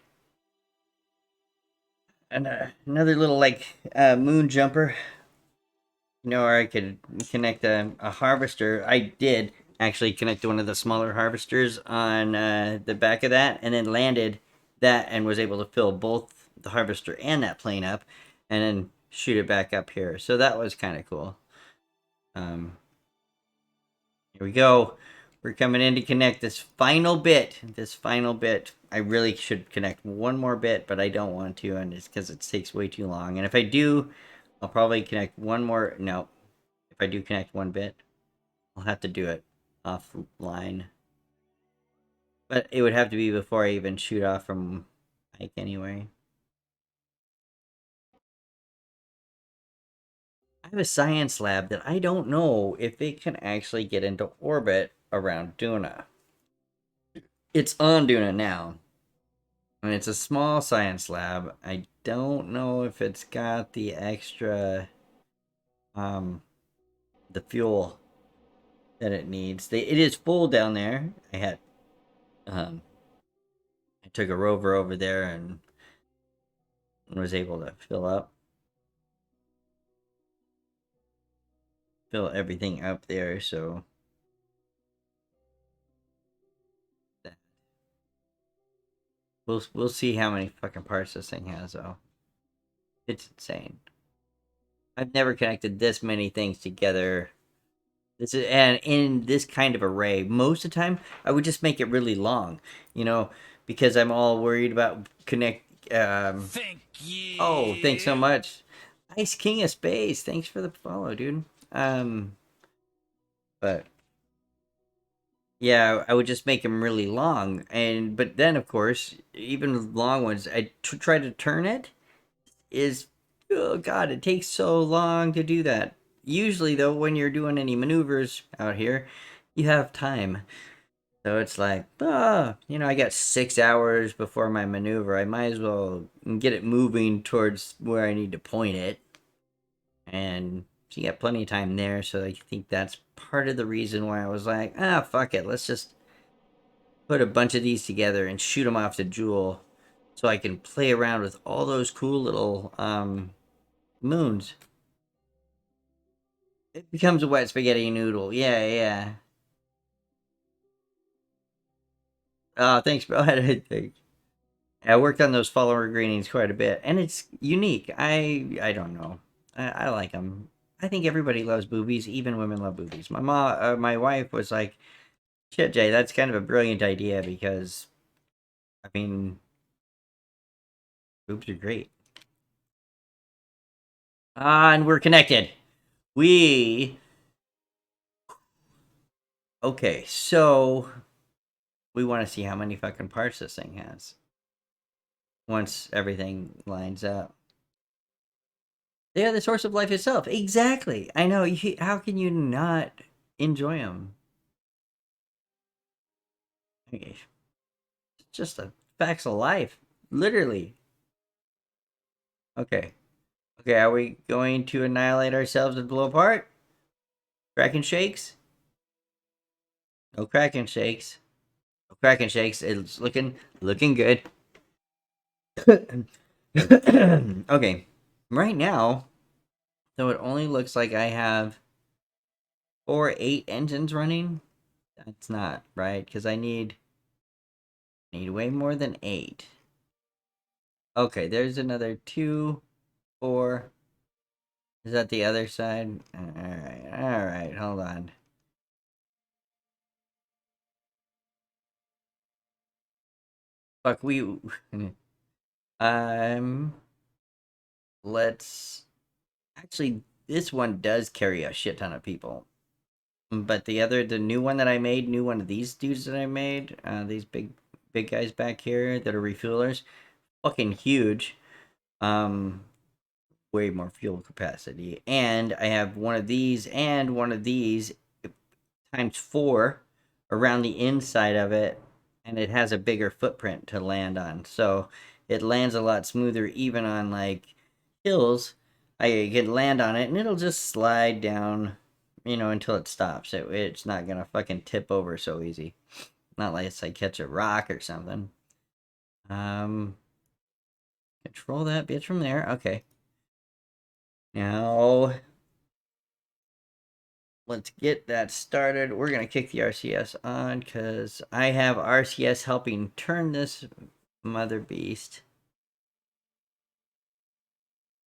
and another little like moon jumper. Or I could connect a harvester. I did actually connect one of the smaller harvesters on the back of that, and then landed that and was able to fill both the harvester and that plane up, and then shoot it back up here. So that was kind of cool. Um, Here we go. We're coming in to connect this final bit. This final bit. I really should connect one more bit, but I don't want to, and it's because it takes way too long. And if I do, I'll probably connect one more. No, I do connect one bit, I'll have to do it offline. But it would have to be before I even shoot off from Ike anyway. I have a science lab that I don't know if it can actually get into orbit around Duna. It's on Duna now. And it's a small science lab. I don't know if it's got the extra the fuel that it needs. It is full down there. I took a rover over there and was able to fill everything up there, so we'll see how many fucking parts this thing has though. It's insane. I've never connected this many things together. This is, and in this kind of array, most of the time I would just make it really long, because I'm all worried about connect. Thank you. Oh, thanks so much, Ice King of Space. Thanks for the follow, dude. But yeah, I would just make them really long, but then of course, even long ones, I try to turn it. Oh god, it takes so long to do that. Usually though, when you're doing any maneuvers out here, you have time. So it's like, I got 6 hours before my maneuver. I might as well get it moving towards where I need to point it. And so you got plenty of time there. So I think that's part of the reason why I was like, fuck it. Let's just put a bunch of these together and shoot them off to Jool so I can play around with all those cool little moons. It becomes a wet spaghetti noodle. Yeah, yeah. Oh, thanks, bro. I worked on those follower greetings quite a bit, and it's unique. I don't know. I like them. I think everybody loves boobies. Even women love boobies. My wife was like, "Shit, Jay, that's kind of a brilliant idea because, I mean, boobs are great." And we're connected. Okay, so we want to see how many fucking parts this thing has once everything lines up. They are the source of life itself. Exactly. I know. How can you not enjoy them? Okay. It's just the facts of life. Literally. Okay. Okay, are we going to annihilate ourselves and blow apart? Kraken shakes? No Kraken shakes. No Kraken shakes. It's looking good. Okay. Right now, so it only looks like I have 8 engines running. That's not right, because I need way more than 8. Okay, there's another 2, 4. Is that the other side? Alright, hold on. Fuck, let's... Actually, this one does carry a shit ton of people. But the new one that I made, new one of these dudes that I made, these big guys back here that are refuelers, fucking huge. Way more fuel capacity. And I have one of these and one of these times 4 around the inside of it, and it has a bigger footprint to land on. So it lands a lot smoother even on like hills. I can land on it and it'll just slide down, until it stops. It's not gonna fucking tip over so easy. Not like it's like catch a rock or something. Control that bitch from there. Okay. Now, let's get that started. We're going to kick the RCS on because I have RCS helping turn this mother beast.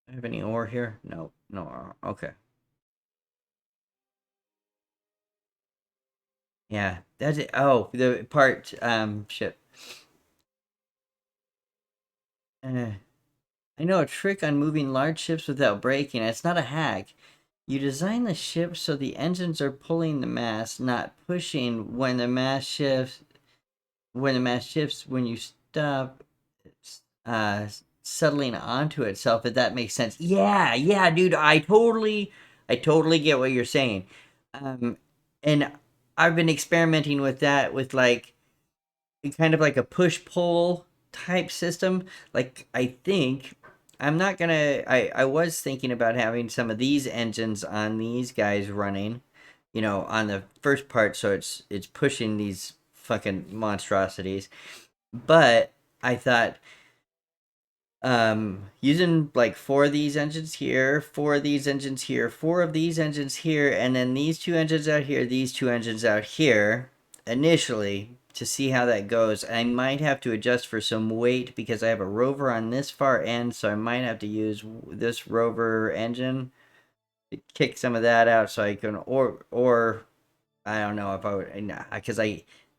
Do I have any ore here? No ore. Okay. Yeah, that's it. Oh, the part, shit. I know a trick on moving large ships without breaking. It's not a hack. You design the ship so the engines are pulling the mass, not pushing. When the mass shifts, when you stop uh, settling onto itself, if that makes sense. Yeah, dude. I totally get what you're saying. And I've been experimenting with that with like kind of like a push pull type system. Like I think I'm not gonna. I was thinking about having some of these engines on these guys running, on the first part, so it's pushing these fucking monstrosities. But I thought using like four of these engines here, four of these engines here, four of these engines here, and then these two engines out here, these two engines out here initially to see how that goes. I might have to adjust for some weight because I have a rover on this far end, so I might have to use this rover engine to kick some of that out so I can or I don't know if I would, because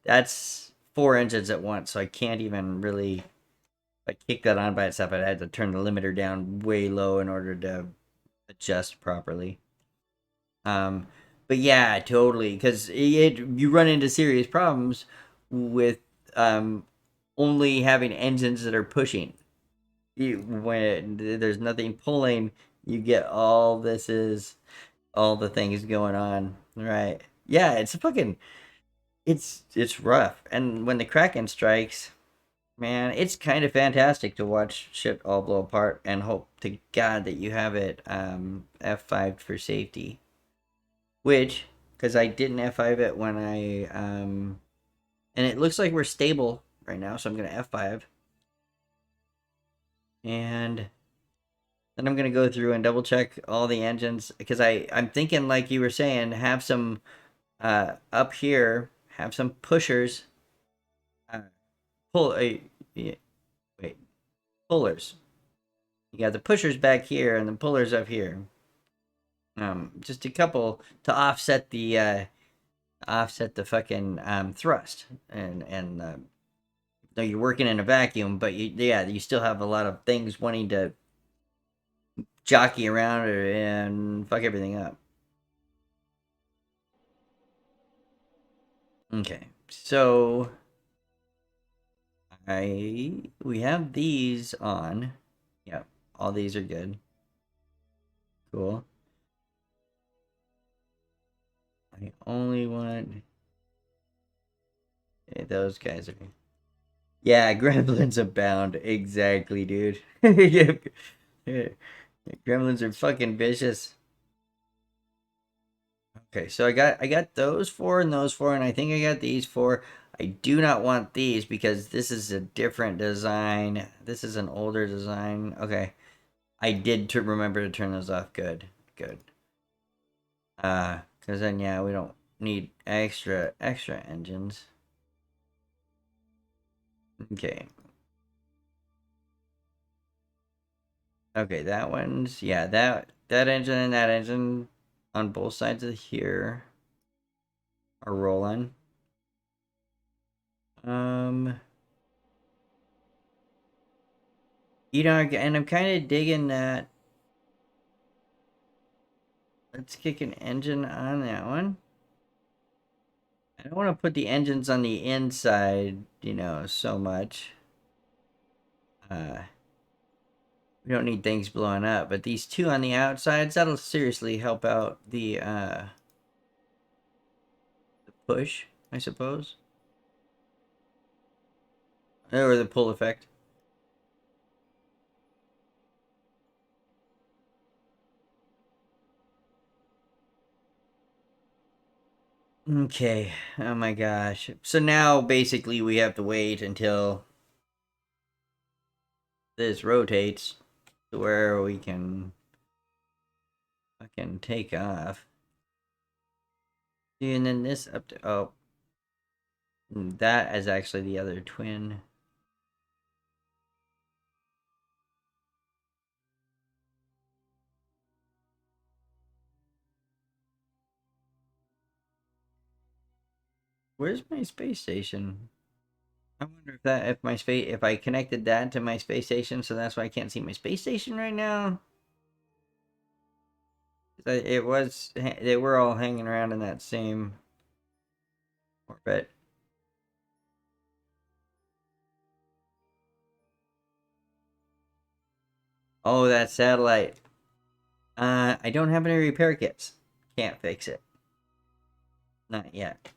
that's four engines at once, so I can't even really, if I kick that on by itself, I'd have to turn the limiter down way low in order to adjust properly. But yeah, totally, because you run into serious problems with only having engines that are pushing. When there's nothing pulling, you get all the things going on, right? Yeah, it's rough, and when the Kraken strikes, man, it's kind of fantastic to watch shit all blow apart and hope to God that you have it F5 for safety. Which, because I didn't F5 it when and it looks like we're stable right now, so I'm gonna F5. And then I'm gonna go through and double check all the engines because I'm thinking like you were saying, have some up here, have some pushers, uh, pull a wait pullers. You got the pushers back here and the pullers up here. Just a couple to offset the fucking thrust and though you're working in a vacuum, but you still have a lot of things wanting to jockey around and fuck everything up. Okay, so we have these on. Yep, all these are good. Cool. I only want those guys are. Yeah, gremlins abound. Exactly, dude. Yeah, gremlins are fucking vicious. Okay, so I got those four and those four, and I think I got these four. I do not want these because this is a different design. This is an older design. Okay, I did to remember to turn those off. Good, good. Because then yeah, we don't need extra engines. Okay. Okay, that one's yeah, that engine and that engine on both sides of here are rolling. Um and I'm kind of digging that. Let's kick an engine on that one. I don't want to put the engines on the inside, so much. We don't need things blowing up, but these two on the outsides, that'll seriously help out the push, I suppose. Or the pull effect. Okay. Oh my gosh. So now basically we have to wait until this rotates to where we can fucking take off. And then this up to that is actually the other twin. Where's my space station? I wonder if I connected that to my space station, so that's why I can't see my space station right now. It was, they were all hanging around in that same orbit. Oh, that satellite. I don't have any repair kits. Can't fix it. Not yet.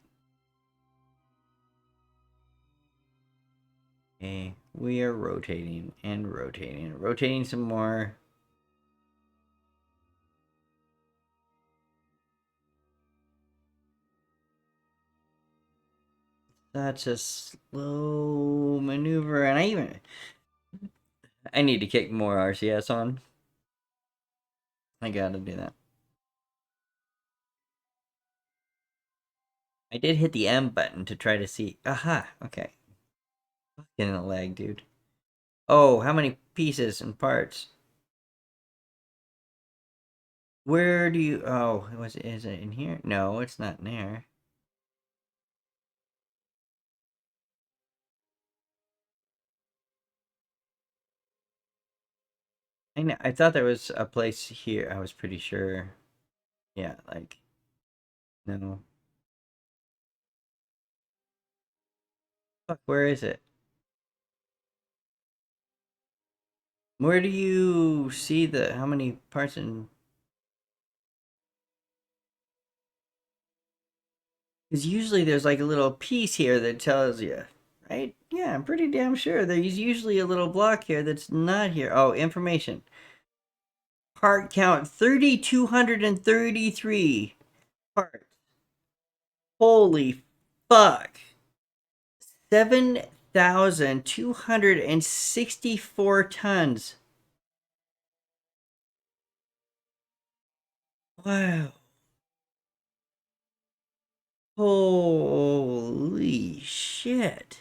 Okay, we are rotating and rotating. Rotating some more. Such a slow maneuver, and I need to kick more RCS on. I gotta do that. I did hit the M button to try to see. Aha, okay. Getting a lag, dude. Oh, how many pieces and parts? Where do you... Oh, is it in here? No, it's not in there. I thought there was a place here. I was pretty sure. Yeah, like... No. Fuck, where is it? Where do you see how many parts and... Because usually there's like a little piece here that tells you, right? Yeah, I'm pretty damn sure there's usually a little block here that's not here. Oh, information. Part count 3,233 parts. Holy fuck. 7,264 tons. Wow. Holy shit.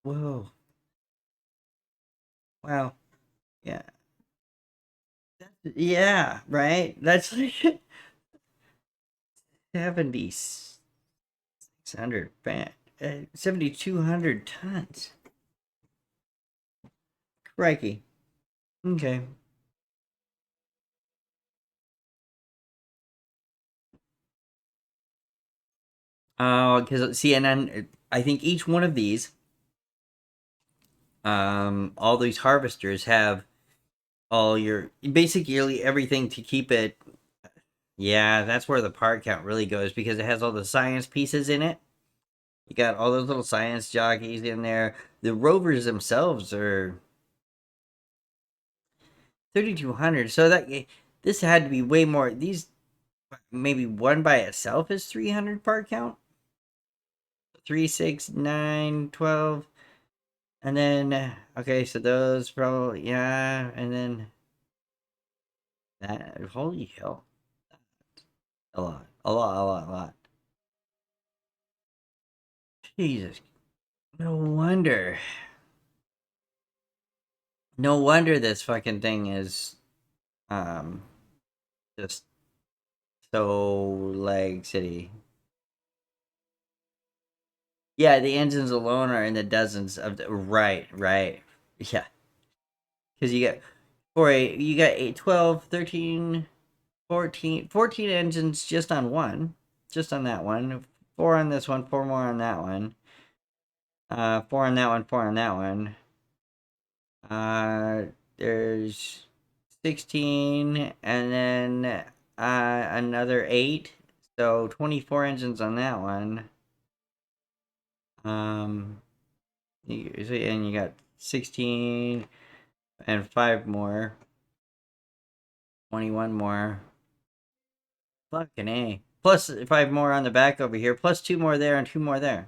Whoa. Wow. Yeah. Yeah, right? That's like 7,600 band. 7,200 tons. Crikey. Okay. Oh, because see, and then I think each one of these, all these harvesters have all your basically everything to keep it. Yeah, that's where the part count really goes because it has all the science pieces in it. You got all those little science jockeys in there. The rovers themselves are 3,200. So this had to be way more. These maybe one by itself is 300 part count. 3, 6, 9, 12. And then okay, so those probably yeah, and then that holy hell. A lot. A lot, a lot, a lot. Jesus. No wonder. No wonder this fucking thing is um just so leg city. Yeah, the engines alone are in the dozens of right, right. Yeah. Cuz you get you got 8, 12, 13, 14, 14 engines just on one. Just on that one. 4 on this one, 4 more on that one. 4 on that one, 4 on that one. There's 16 and then another 8. So 24 engines on that one. And you got 16 and 5 more. 21 more. Fucking A. Plus 5 more on the back over here. Plus 2 more there and 2 more there.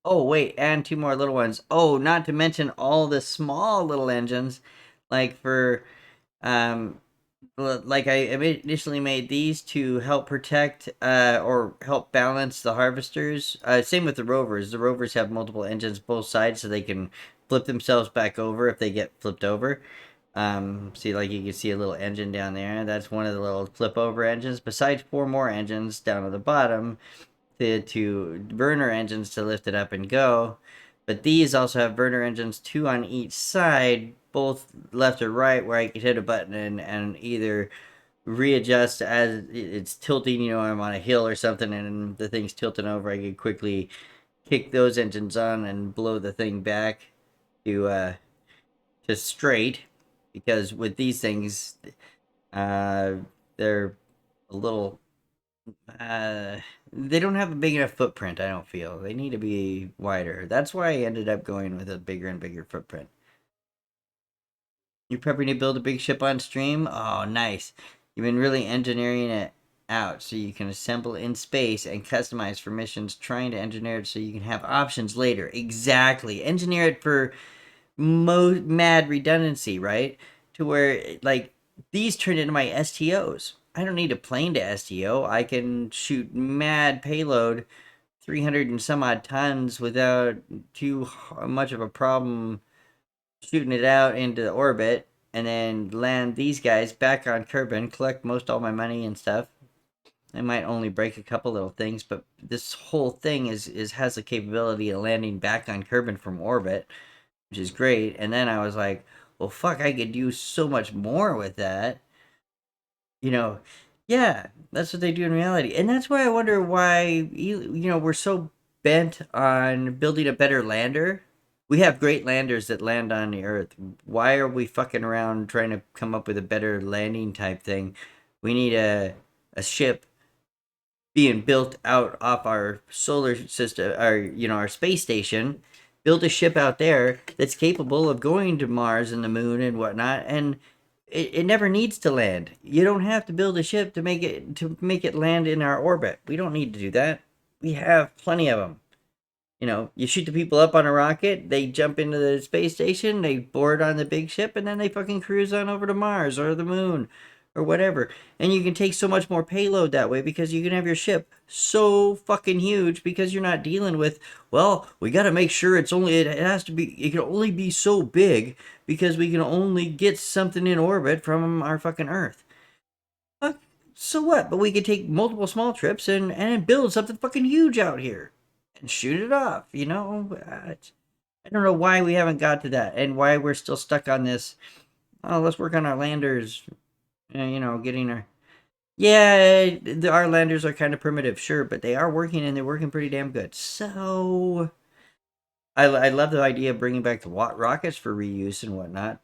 Oh, wait, and 2 more little ones. Oh, not to mention all the small little engines. Like for, like I initially made these to help protect or help balance the harvesters. Same with the rovers. The rovers have multiple engines both sides so they can flip themselves back over if they get flipped over. See, like you can see a little engine down there. That's one of the little flip over engines. Besides 4 more engines down at the bottom to burner engines to lift it up and go. But these also have burner engines, 2 on each side, both left or right, where I could hit a button and either readjust as it's tilting, I'm on a hill or something and the thing's tilting over. I could quickly kick those engines on and blow the thing back to straight, because with these things, they're a little they don't have a big enough footprint. I don't feel they need to be wider. That's why I ended up going with a bigger and bigger footprint. You prepping to build a big ship on stream? Oh, nice. You've been really engineering it out so you can assemble in space and customize for missions, trying to engineer it so you can have options later. Exactly. Engineer it for mad redundancy, right? To where, like, these turn into my STOs. I don't need a plane to STO. I can shoot mad payload, 300 and some odd tons, without too much of a problem shooting it out into orbit, and then land these guys back on Kerbin, collect most all my money and stuff. I might only break a couple little things, but this whole thing is has the capability of landing back on Kerbin from orbit, which is great. And then I was like, well, fuck, I could do so much more with that. Yeah, that's what they do in reality. And that's why I wonder why, we're so bent on building a better lander. We have great landers that land on the Earth. Why are we fucking around trying to come up with a better landing type thing? We need a ship being built out off our solar system, our space station. Build a ship out there that's capable of going to Mars and the moon and whatnot, and it never needs to land. You don't have to build a ship to make it land in our orbit. We don't need to do that. We have plenty of them. You shoot the people up on a rocket, they jump into the space station, they board on the big ship, and then they fucking cruise on over to Mars or the moon or whatever. And you can take so much more payload that way because you can have your ship so fucking huge, because you're not dealing with, well, we got to make sure it can only be so big because we can only get something in orbit from our fucking Earth. So what? But we could take multiple small trips and build something fucking huge out here and shoot it off, I don't know why we haven't got to that, and why we're still stuck on this. Oh, let's work on our landers. Getting our. Yeah, our landers are kind of primitive, sure, but they are working, and they're working pretty damn good. So, I love the idea of bringing back the rockets for reuse and whatnot,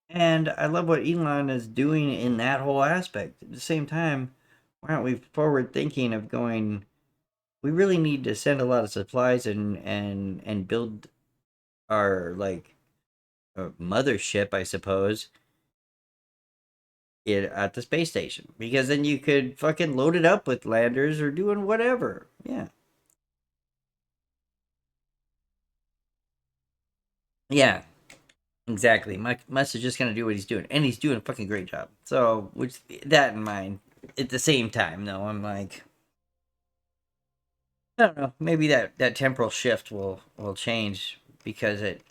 and I love what Elon is doing in that whole aspect. At the same time, why aren't we forward thinking of going? We really need to send a lot of supplies and build our mothership, I suppose, at the space station, because then you could fucking load it up with landers or doing whatever. Yeah, exactly. Musk is just gonna do what he's doing, and he's doing a fucking great job. So, with that in mind, at the same time, though, I'm like, I don't know. Maybe that temporal shift will change, because it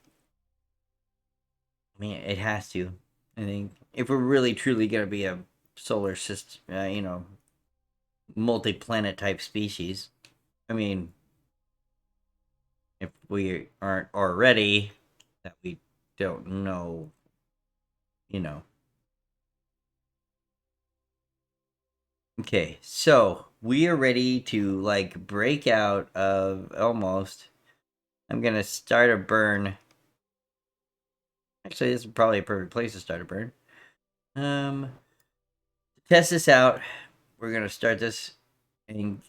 has to. I think if we're really truly gonna be a solar system, multi-planet type species. I mean, if we aren't already, that we don't know, Okay, so we are ready to break out of almost. I'm gonna start a burn. Actually, this is probably a perfect place to start a burn. Test this out. We're gonna start this, and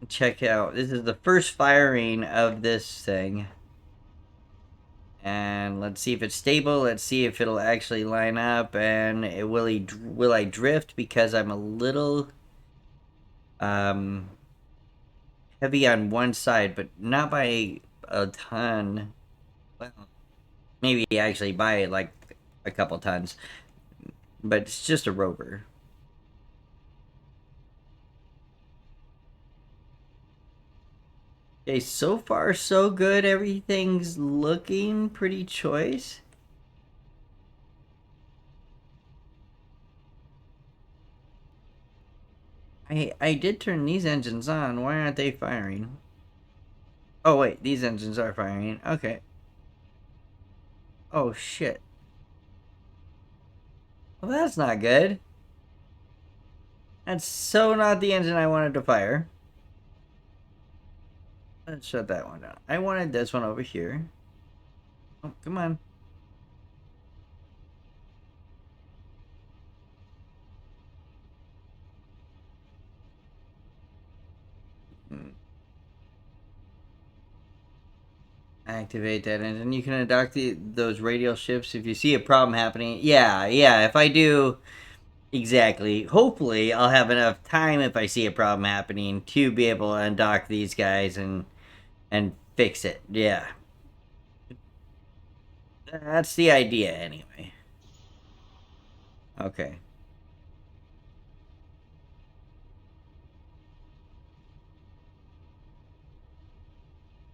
check out. This is the first firing of this thing. And let's see if it's stable. Let's see if it'll actually line up. And will I drift, because I'm a little heavy on one side, but not by a ton. Well, maybe actually by a couple tons. But it's just a rover. Okay, so far so good. Everything's looking pretty choice. I did turn these engines on. Why aren't they firing? Oh, wait. These engines are firing. Okay. Oh, shit. Well, that's not good. That's so not the engine I wanted to fire. Let's shut that one down. I wanted this one over here. Oh, come on. Activate that engine. You can undock those radial ships if you see a problem happening. Yeah, if I do, exactly. Hopefully, I'll have enough time if I see a problem happening to be able to undock these guys and fix it. Yeah. That's the idea, anyway. Okay.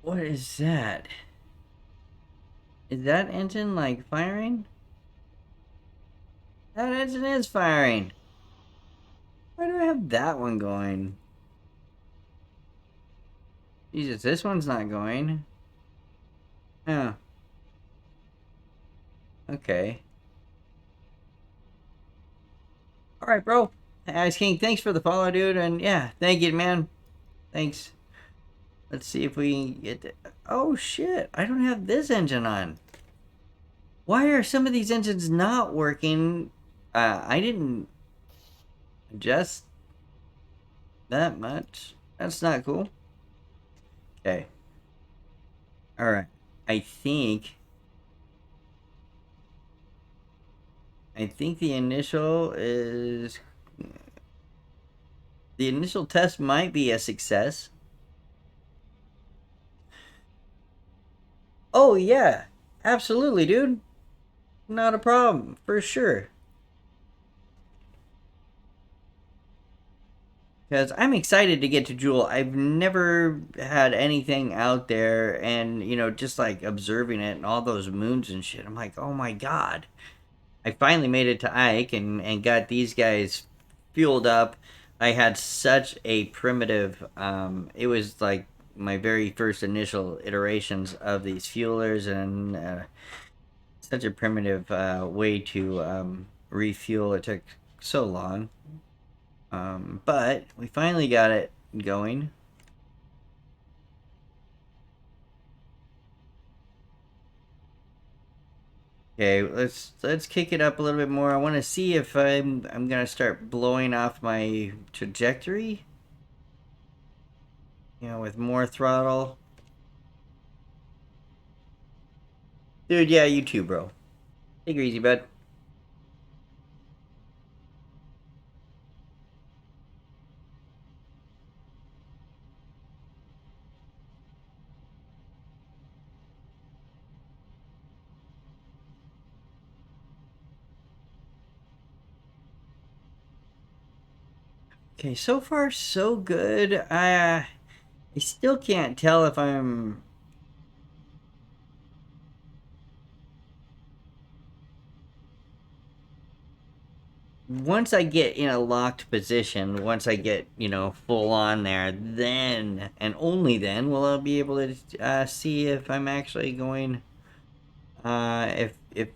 What is that? Is that engine, like, firing? That engine is firing. Why do I have that one going? Jesus, this one's not going. Oh. Okay. Alright, bro. Ice King, thanks for the follow, dude. And yeah, thank you, man. Thanks. Let's see if we can get the... Oh, shit. I don't have this engine on. Why are some of these engines not working? I didn't adjust that much. That's not cool. Okay. Alright. I think the initial is... The initial test might be a success. Oh, yeah. Absolutely, dude. Not a problem. For sure. Because I'm excited to get to Jool. I've never had anything out there, and, you know, just like observing it and all those moons and shit. I'm like, oh my god. I finally made it to Ike and got these guys fueled up. I had such a primitive, it was like my very first initial iterations of these fuelers, and such a primitive way to refuel. It took so long. But we finally got it going. Okay, let's kick it up a little bit more. I want to see if I'm gonna start blowing off my trajectory. You know, with more throttle. Dude, yeah, you too, bro. Take it easy, bud. Okay, so far so good. I still can't tell if I'm... Once I get in a locked position, once I get, you know, full on there, then, and only then, will I be able to see if I'm actually going... if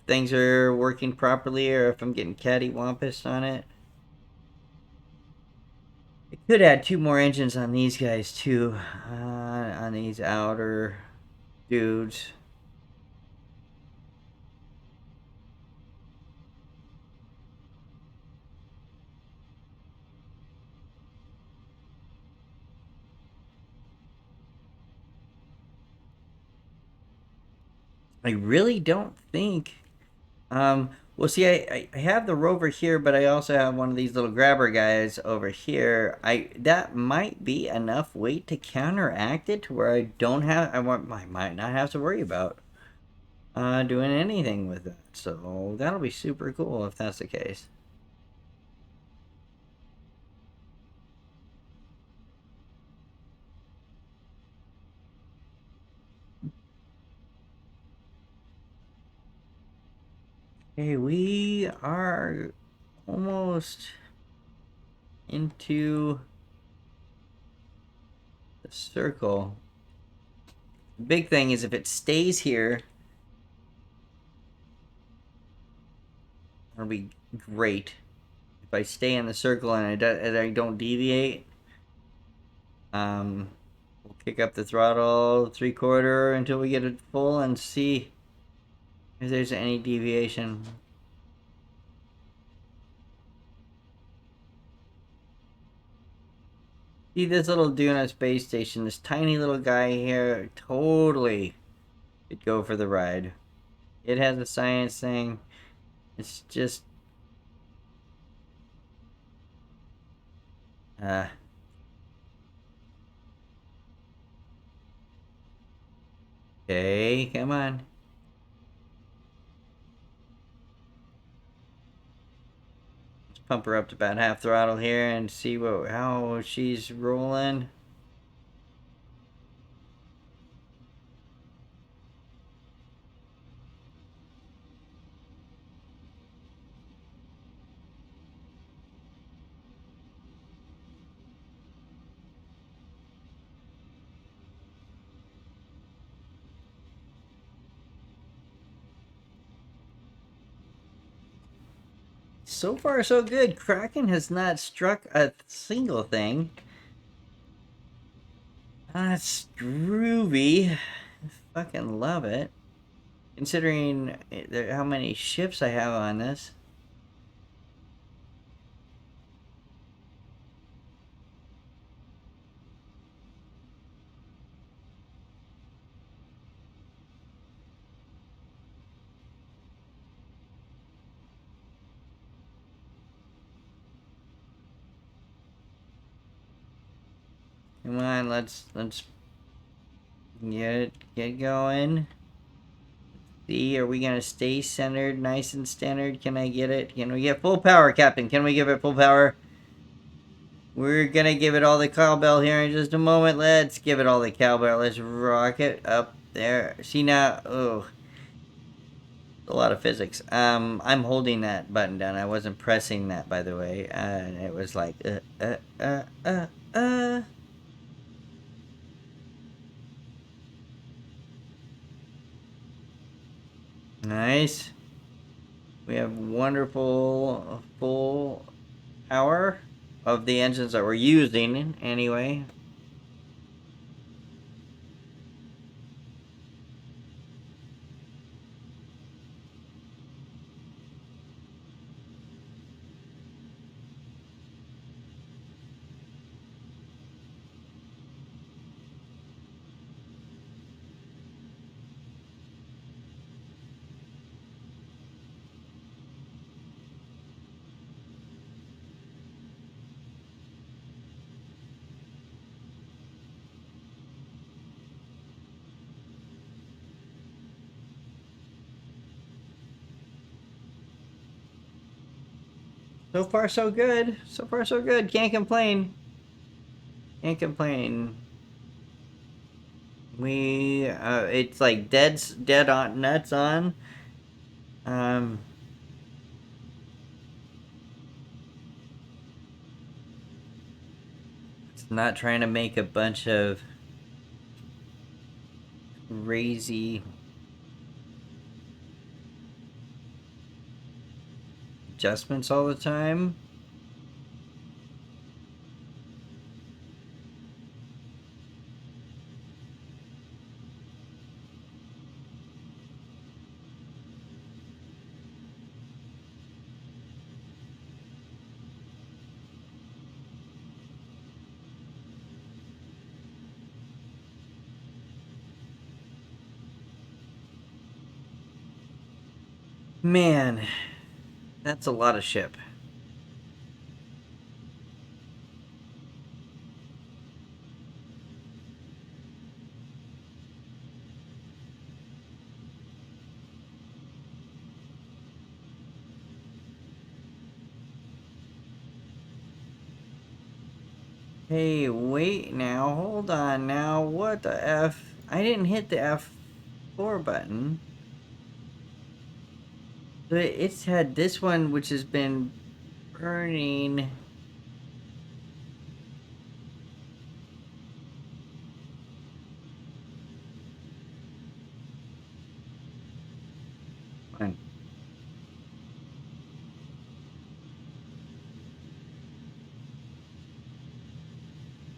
things are working properly, or if I'm getting cattywampus on it. I could add 2 more engines on these guys too, on these outer dudes. I really don't think. Well, see, I have the rover here, but I also have one of these little grabber guys over here. That might be enough weight to counteract it to where I don't have. I might not have to worry about doing anything with it. So that'll be super cool if that's the case. Okay, we are almost into the circle. The big thing is if it stays here, it'll be great. If I stay in the circle and I don't deviate, we'll kick up the throttle 3/4 until we get it full and see if there's any deviation. See this little Duna space station, this tiny little guy here, totally could go for the ride. It has a science thing. It's just... Okay, come on. Let's pump her up to about half throttle here and see how she's rolling. So far, so good. Kraken has not struck a single thing. That's groovy. I fucking love it. Considering how many ships I have on this. Come on, let's get going. See, are we gonna stay centered, nice and centered? Can I get it? Can we get full power, Captain? Can we give it full power? We're gonna give it all the cowbell here in just a moment. Let's give it all the cowbell. Let's rock it up there. See now, oh, a lot of physics. I'm holding that button down. I wasn't pressing that, by the way, and it was like, Nice. We have wonderful full power of the engines that we're using, anyway. So far, so good. So far, so good. Can't complain. Can't complain. It's like dead on, nuts on. It's not trying to make a bunch of crazy adjustments all the time. Man, that's a lot of ship. Hey, wait now, hold on now, what the F? I didn't hit the F4 button. But it's had this one, which has been burning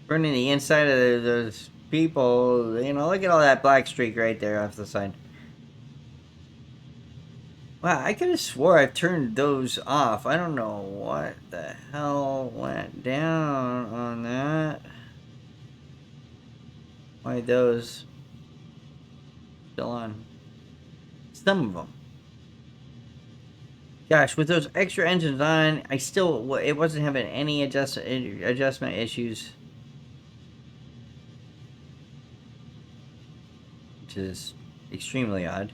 Running the inside of those people, you know, look at all that black streak right there off the side. Wow, I could have swore I've turned those off. I don't know what the hell went down on that. Why those still on? Some of them. Gosh, with those extra engines on, it wasn't having any adjustment issues. Which is extremely odd.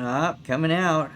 Ah, coming out.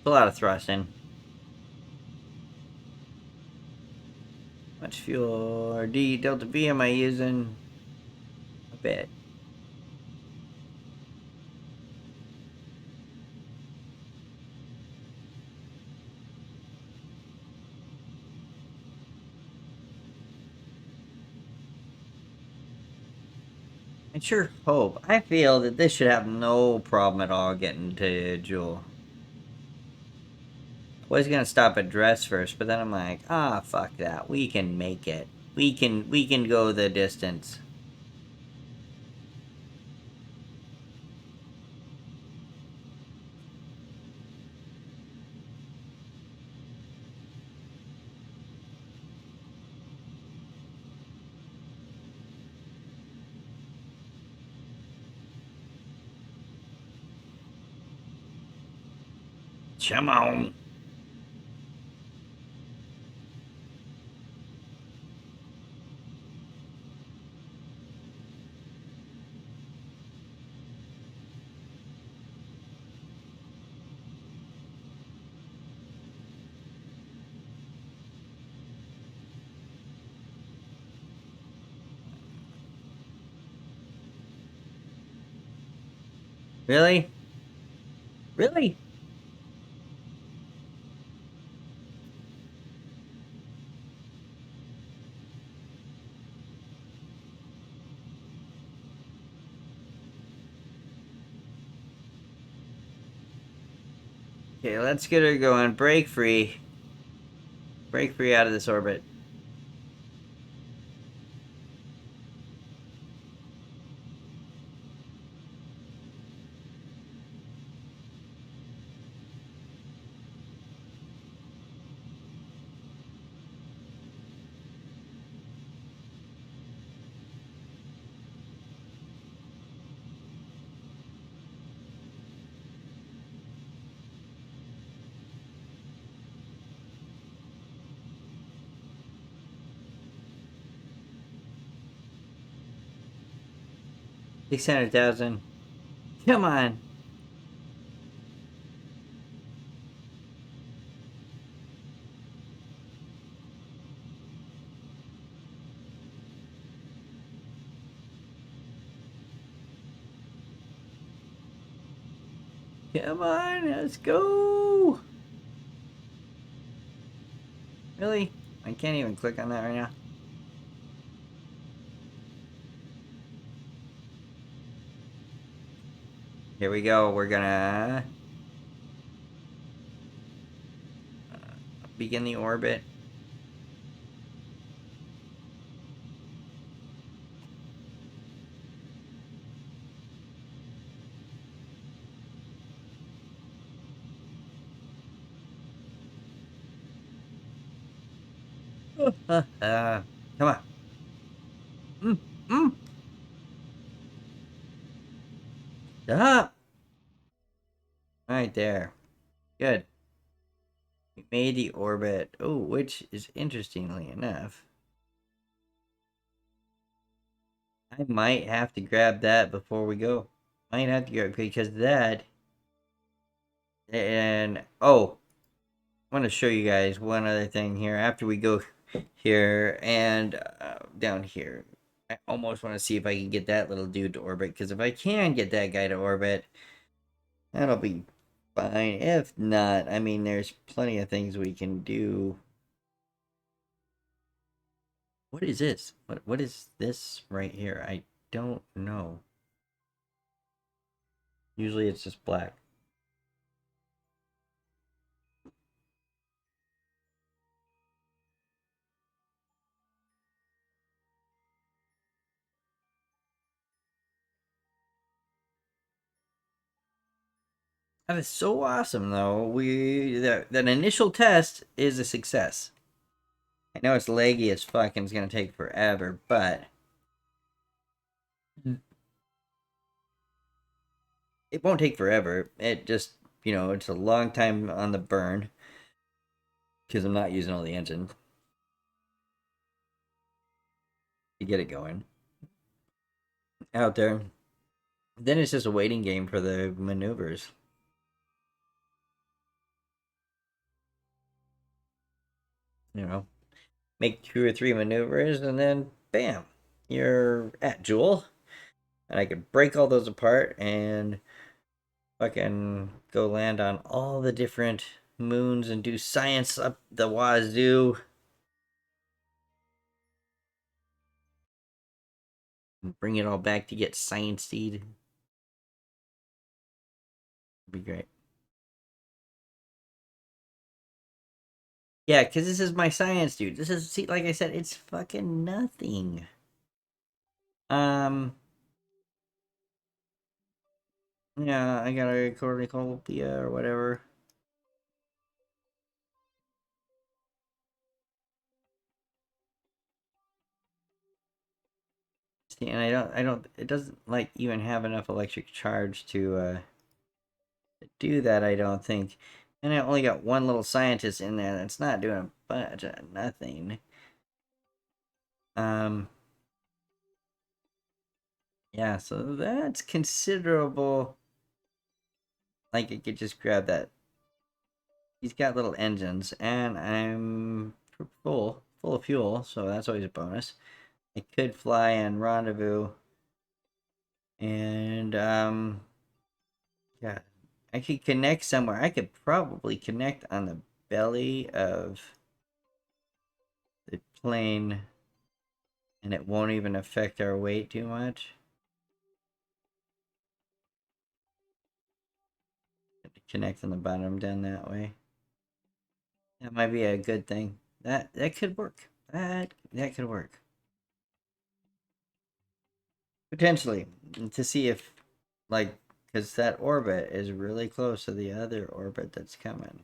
A lot of thrusting. Much fuel or D delta V am I using? A bit. I sure hope. I feel that this should have no problem at all getting to Jool. I was gonna stop at Dress first, but then I'm like, ah, fuck that. We can make it. We can go the distance. Come on. Really? Really? Okay, let's get her going. Break free. Break free out of this orbit. $600,000. Come on. Come on, let's go. Really? I can't even click on that right now. Here we go. We're gonna begin the orbit. Come on. Mm, mm. Stop. Right there. Good. We made the orbit. Oh, which is interestingly enough. I might have to grab that before we go. Might have to grab because that. And oh, I want to show you guys one other thing here. After we go here and down here, I almost want to see if I can get that little dude to orbit. Because if I can get that guy to orbit, that'll be fine. If not, I mean, there's plenty of things we can do. What is this? What is this right here? I don't know. Usually it's just black. That is so awesome, though. That initial test is a success. I know it's laggy as fuck and it's gonna take forever, but it won't take forever. It just, it's a long time on the burn because I'm not using all the engine to get it going out there. Then it's just a waiting game for the maneuvers. Make 2 or 3 maneuvers and then bam, you're at Jool. And I could break all those apart and fucking go land on all the different moons and do science up the wazoo. And bring it all back to get science seed. Be great. Yeah, because this is my science, dude. This is, see, like I said, it's fucking nothing. Yeah, I got a cornucopia or whatever. See, and it doesn't, like, even have enough electric charge to do that, I don't think. And I only got one little scientist in there that's not doing a bunch of nothing. Yeah, so that's considerable. Like, I could just grab that. He's got little engines, and I'm full of fuel, so that's always a bonus. I could fly and rendezvous, and yeah, I could connect somewhere. I could probably connect on the belly of the plane, and it won't even affect our weight too much. Connect on the bottom down that way. That might be a good thing. That could work. That could work. Potentially, to see if, like, because that orbit is really close to the other orbit that's coming.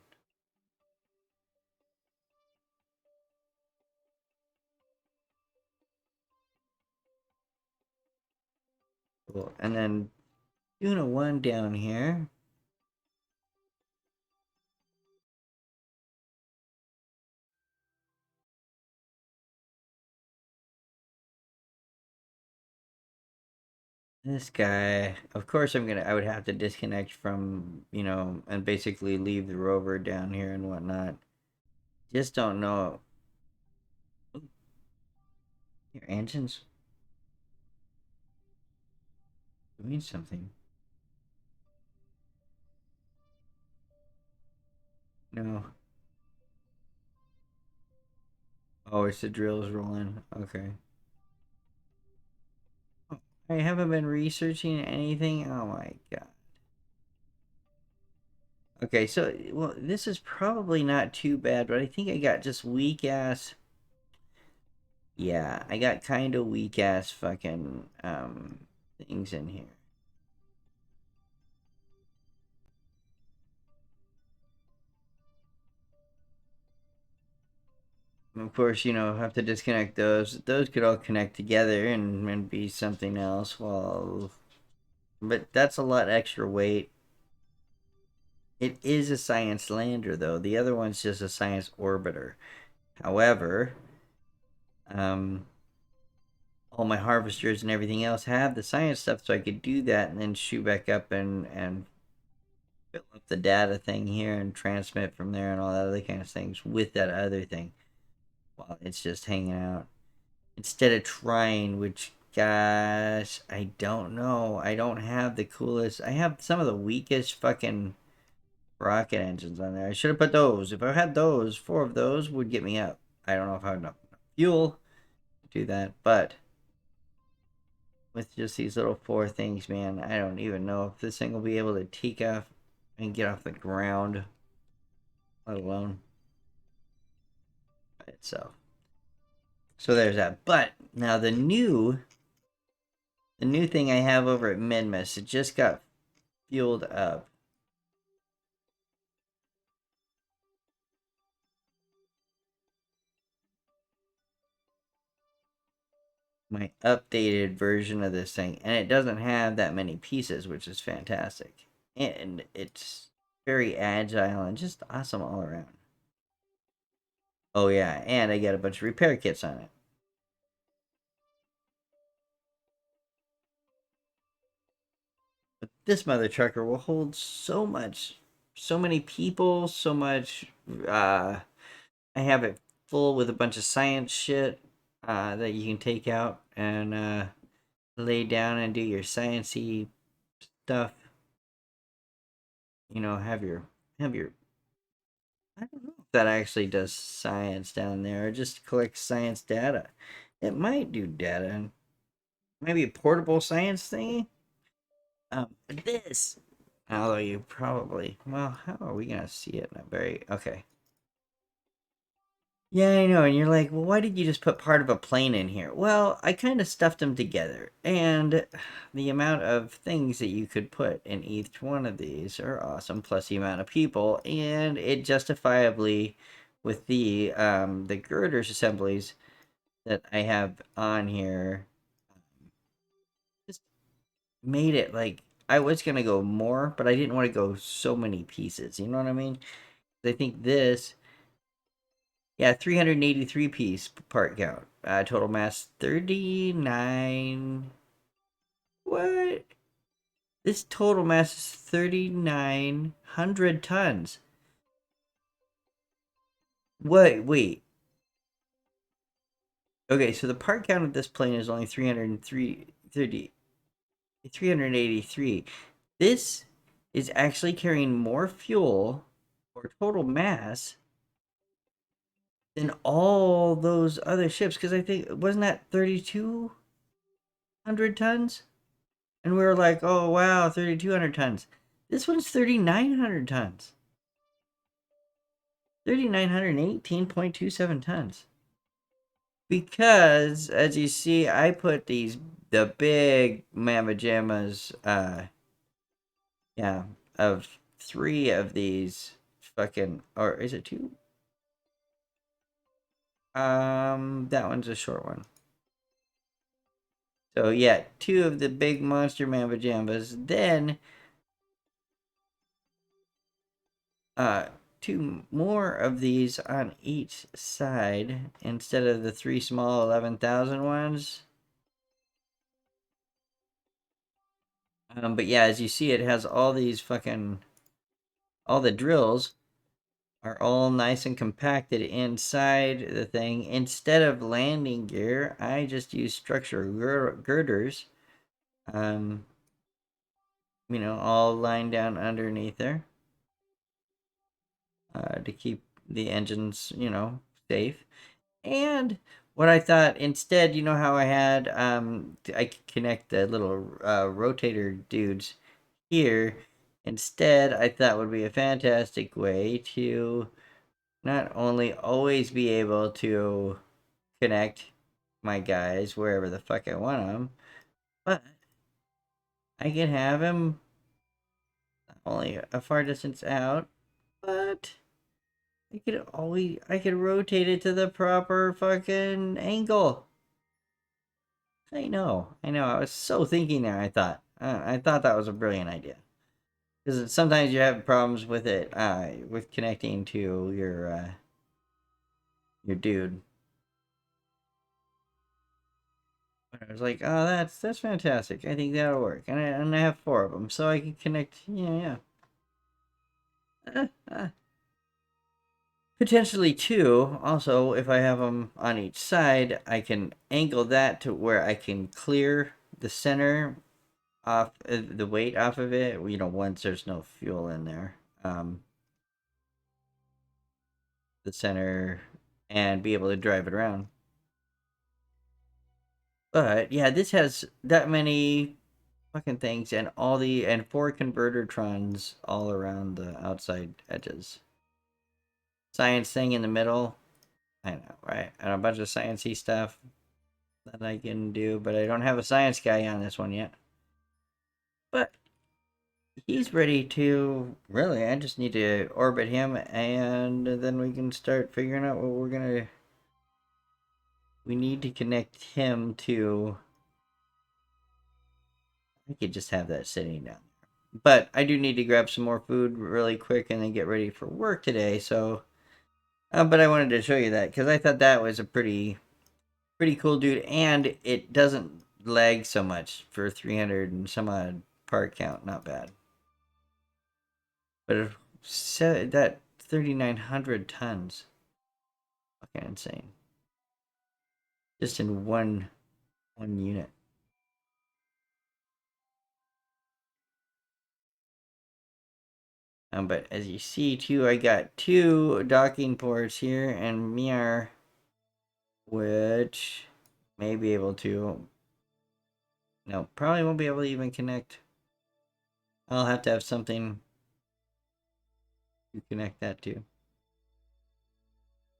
Cool. And then doing a 1 down here. This guy, of course I would have to disconnect from, and basically leave the rover down here and whatnot. Just don't know. Your engine's doing something. No. Oh, it's the drills rolling. Okay. Oh, I haven't been researching anything. Oh my god. Okay, so, well, this is probably not too bad, but I think I got just weak ass. Yeah, I got kind of weak ass fucking things in here. Of course, have to disconnect those. Those could all connect together and be something else. Well, but that's a lot extra weight. It is a science lander, though. The other one's just a science orbiter. However, um, all my harvesters and everything else have the science stuff, so I could do that and then shoot back up and fill up the data thing here and transmit from there and all that other kind of things with that other thing while it's just hanging out. Instead of trying, which, gosh, I don't know. I don't have the coolest. I have some of the weakest fucking rocket engines on there. I should have put those. If I had those, 4 of those would get me up. I don't know if I have enough fuel to do that, but with just these little 4 things, man, I don't even know if this thing will be able to take off and get off the ground, let alone by itself. So there's that. But now the new thing I have over at Midmas, it just got fueled up. My updated version of this thing, and it doesn't have that many pieces, which is fantastic. And it's very agile and just awesome all around. Oh yeah, and I got a bunch of repair kits on it. But this mother trucker will hold so much, so many people, so much. I have it full with a bunch of science shit that you can take out and lay down and do your sciencey stuff. Have your. I don't know if that actually does science down there or just collects science data. It might do data. Maybe a portable science thingy. This. Although you probably. Well, how are we gonna see it? Not very. Okay. Yeah, I know. And you're like, well, why did you just put part of a plane in here? Well, I kind of stuffed them together. And the amount of things that you could put in each one of these are awesome, plus the amount of people. And it justifiably, with the girders assemblies that I have on here, just made it like I was going to go more, but I didn't want to go so many pieces. You know what I mean? I think this. Yeah, 383 piece part count. Total mass 39. What? This total mass is 3,900 tons. Wait. Okay, so the part count of this plane is only 383. This is actually carrying more fuel or total mass than all those other ships, because I think, wasn't that 3,200 tons? And we were like, oh wow, 3,200 tons. This one's 3,900 tons. 3,918.27 tons. Because, as you see, I put the big Mamba Jammas, of 3 of these fucking, or is it 2? That one's a short one. So yeah, 2 of the big monster Mamba Jambas. Then 2 more of these on each side instead of the 3 small 11,000 ones. But yeah, as you see, it has all these fucking, all the drills are all nice and compacted inside the thing. Instead of landing gear, I just use structural girders, all lined down underneath there, to keep the engines, safe. And what I thought instead, how I had, I could connect the little rotator dudes here. Instead, I thought would be a fantastic way to not only always be able to connect my guys wherever the fuck I want them, but I can have him not only a far distance out, but I could rotate it to the proper fucking angle. I know. I was so thinking there. I thought that was a brilliant idea. Because sometimes you have problems with it, with connecting to your dude. But I was like, oh, that's fantastic. I think that'll work. And I have 4 of them, so I can connect. Yeah. Potentially 2. Also, if I have them on each side, I can angle that to where I can clear the center off the weight off of it. You know, once there's no fuel in there, the center, and be able to drive it around. But yeah, this has that many fucking things and 4 converter trons all around the outside edges. Science thing in the middle. I know, right? And a bunch of sciencey stuff that I can do, but I don't have a science guy on this one yet. But he's ready to, really, I just need to orbit him, and then we can start figuring out what we're gonna... We need to connect him to... I could just have that sitting down. But I do need to grab some more food really quick and then get ready for work today, so... but I wanted to show you that, because I thought that was a pretty cool dude, and it doesn't lag so much for 300 and some odd part count. Not bad. But that 3,900 tons. Fucking insane. Just in one unit. But as you see too, I got 2 docking ports here and Mir, which may be able to... No, probably won't be able to even connect. I'll have to have something to connect that to.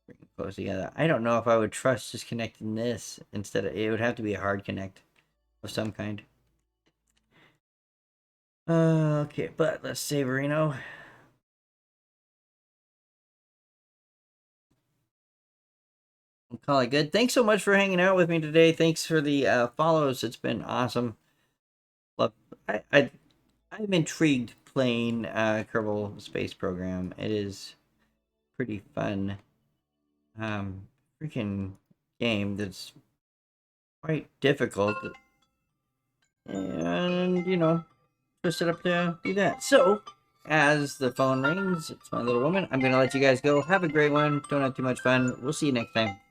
Bring it close together. I don't know if I would trust just connecting this instead of... It would have to be a hard connect of some kind. Okay, but let's save Reno. We'll call it good. Thanks so much for hanging out with me today. Thanks for the follows. It's been awesome. Love. I'm intrigued playing Kerbal Space Program. It is pretty fun. Freaking game that's quite difficult. And, you know, just set up to do that. So, as the phone rings, it's my little woman. I'm going to let you guys go. Have a great one. Don't have too much fun. We'll see you next time.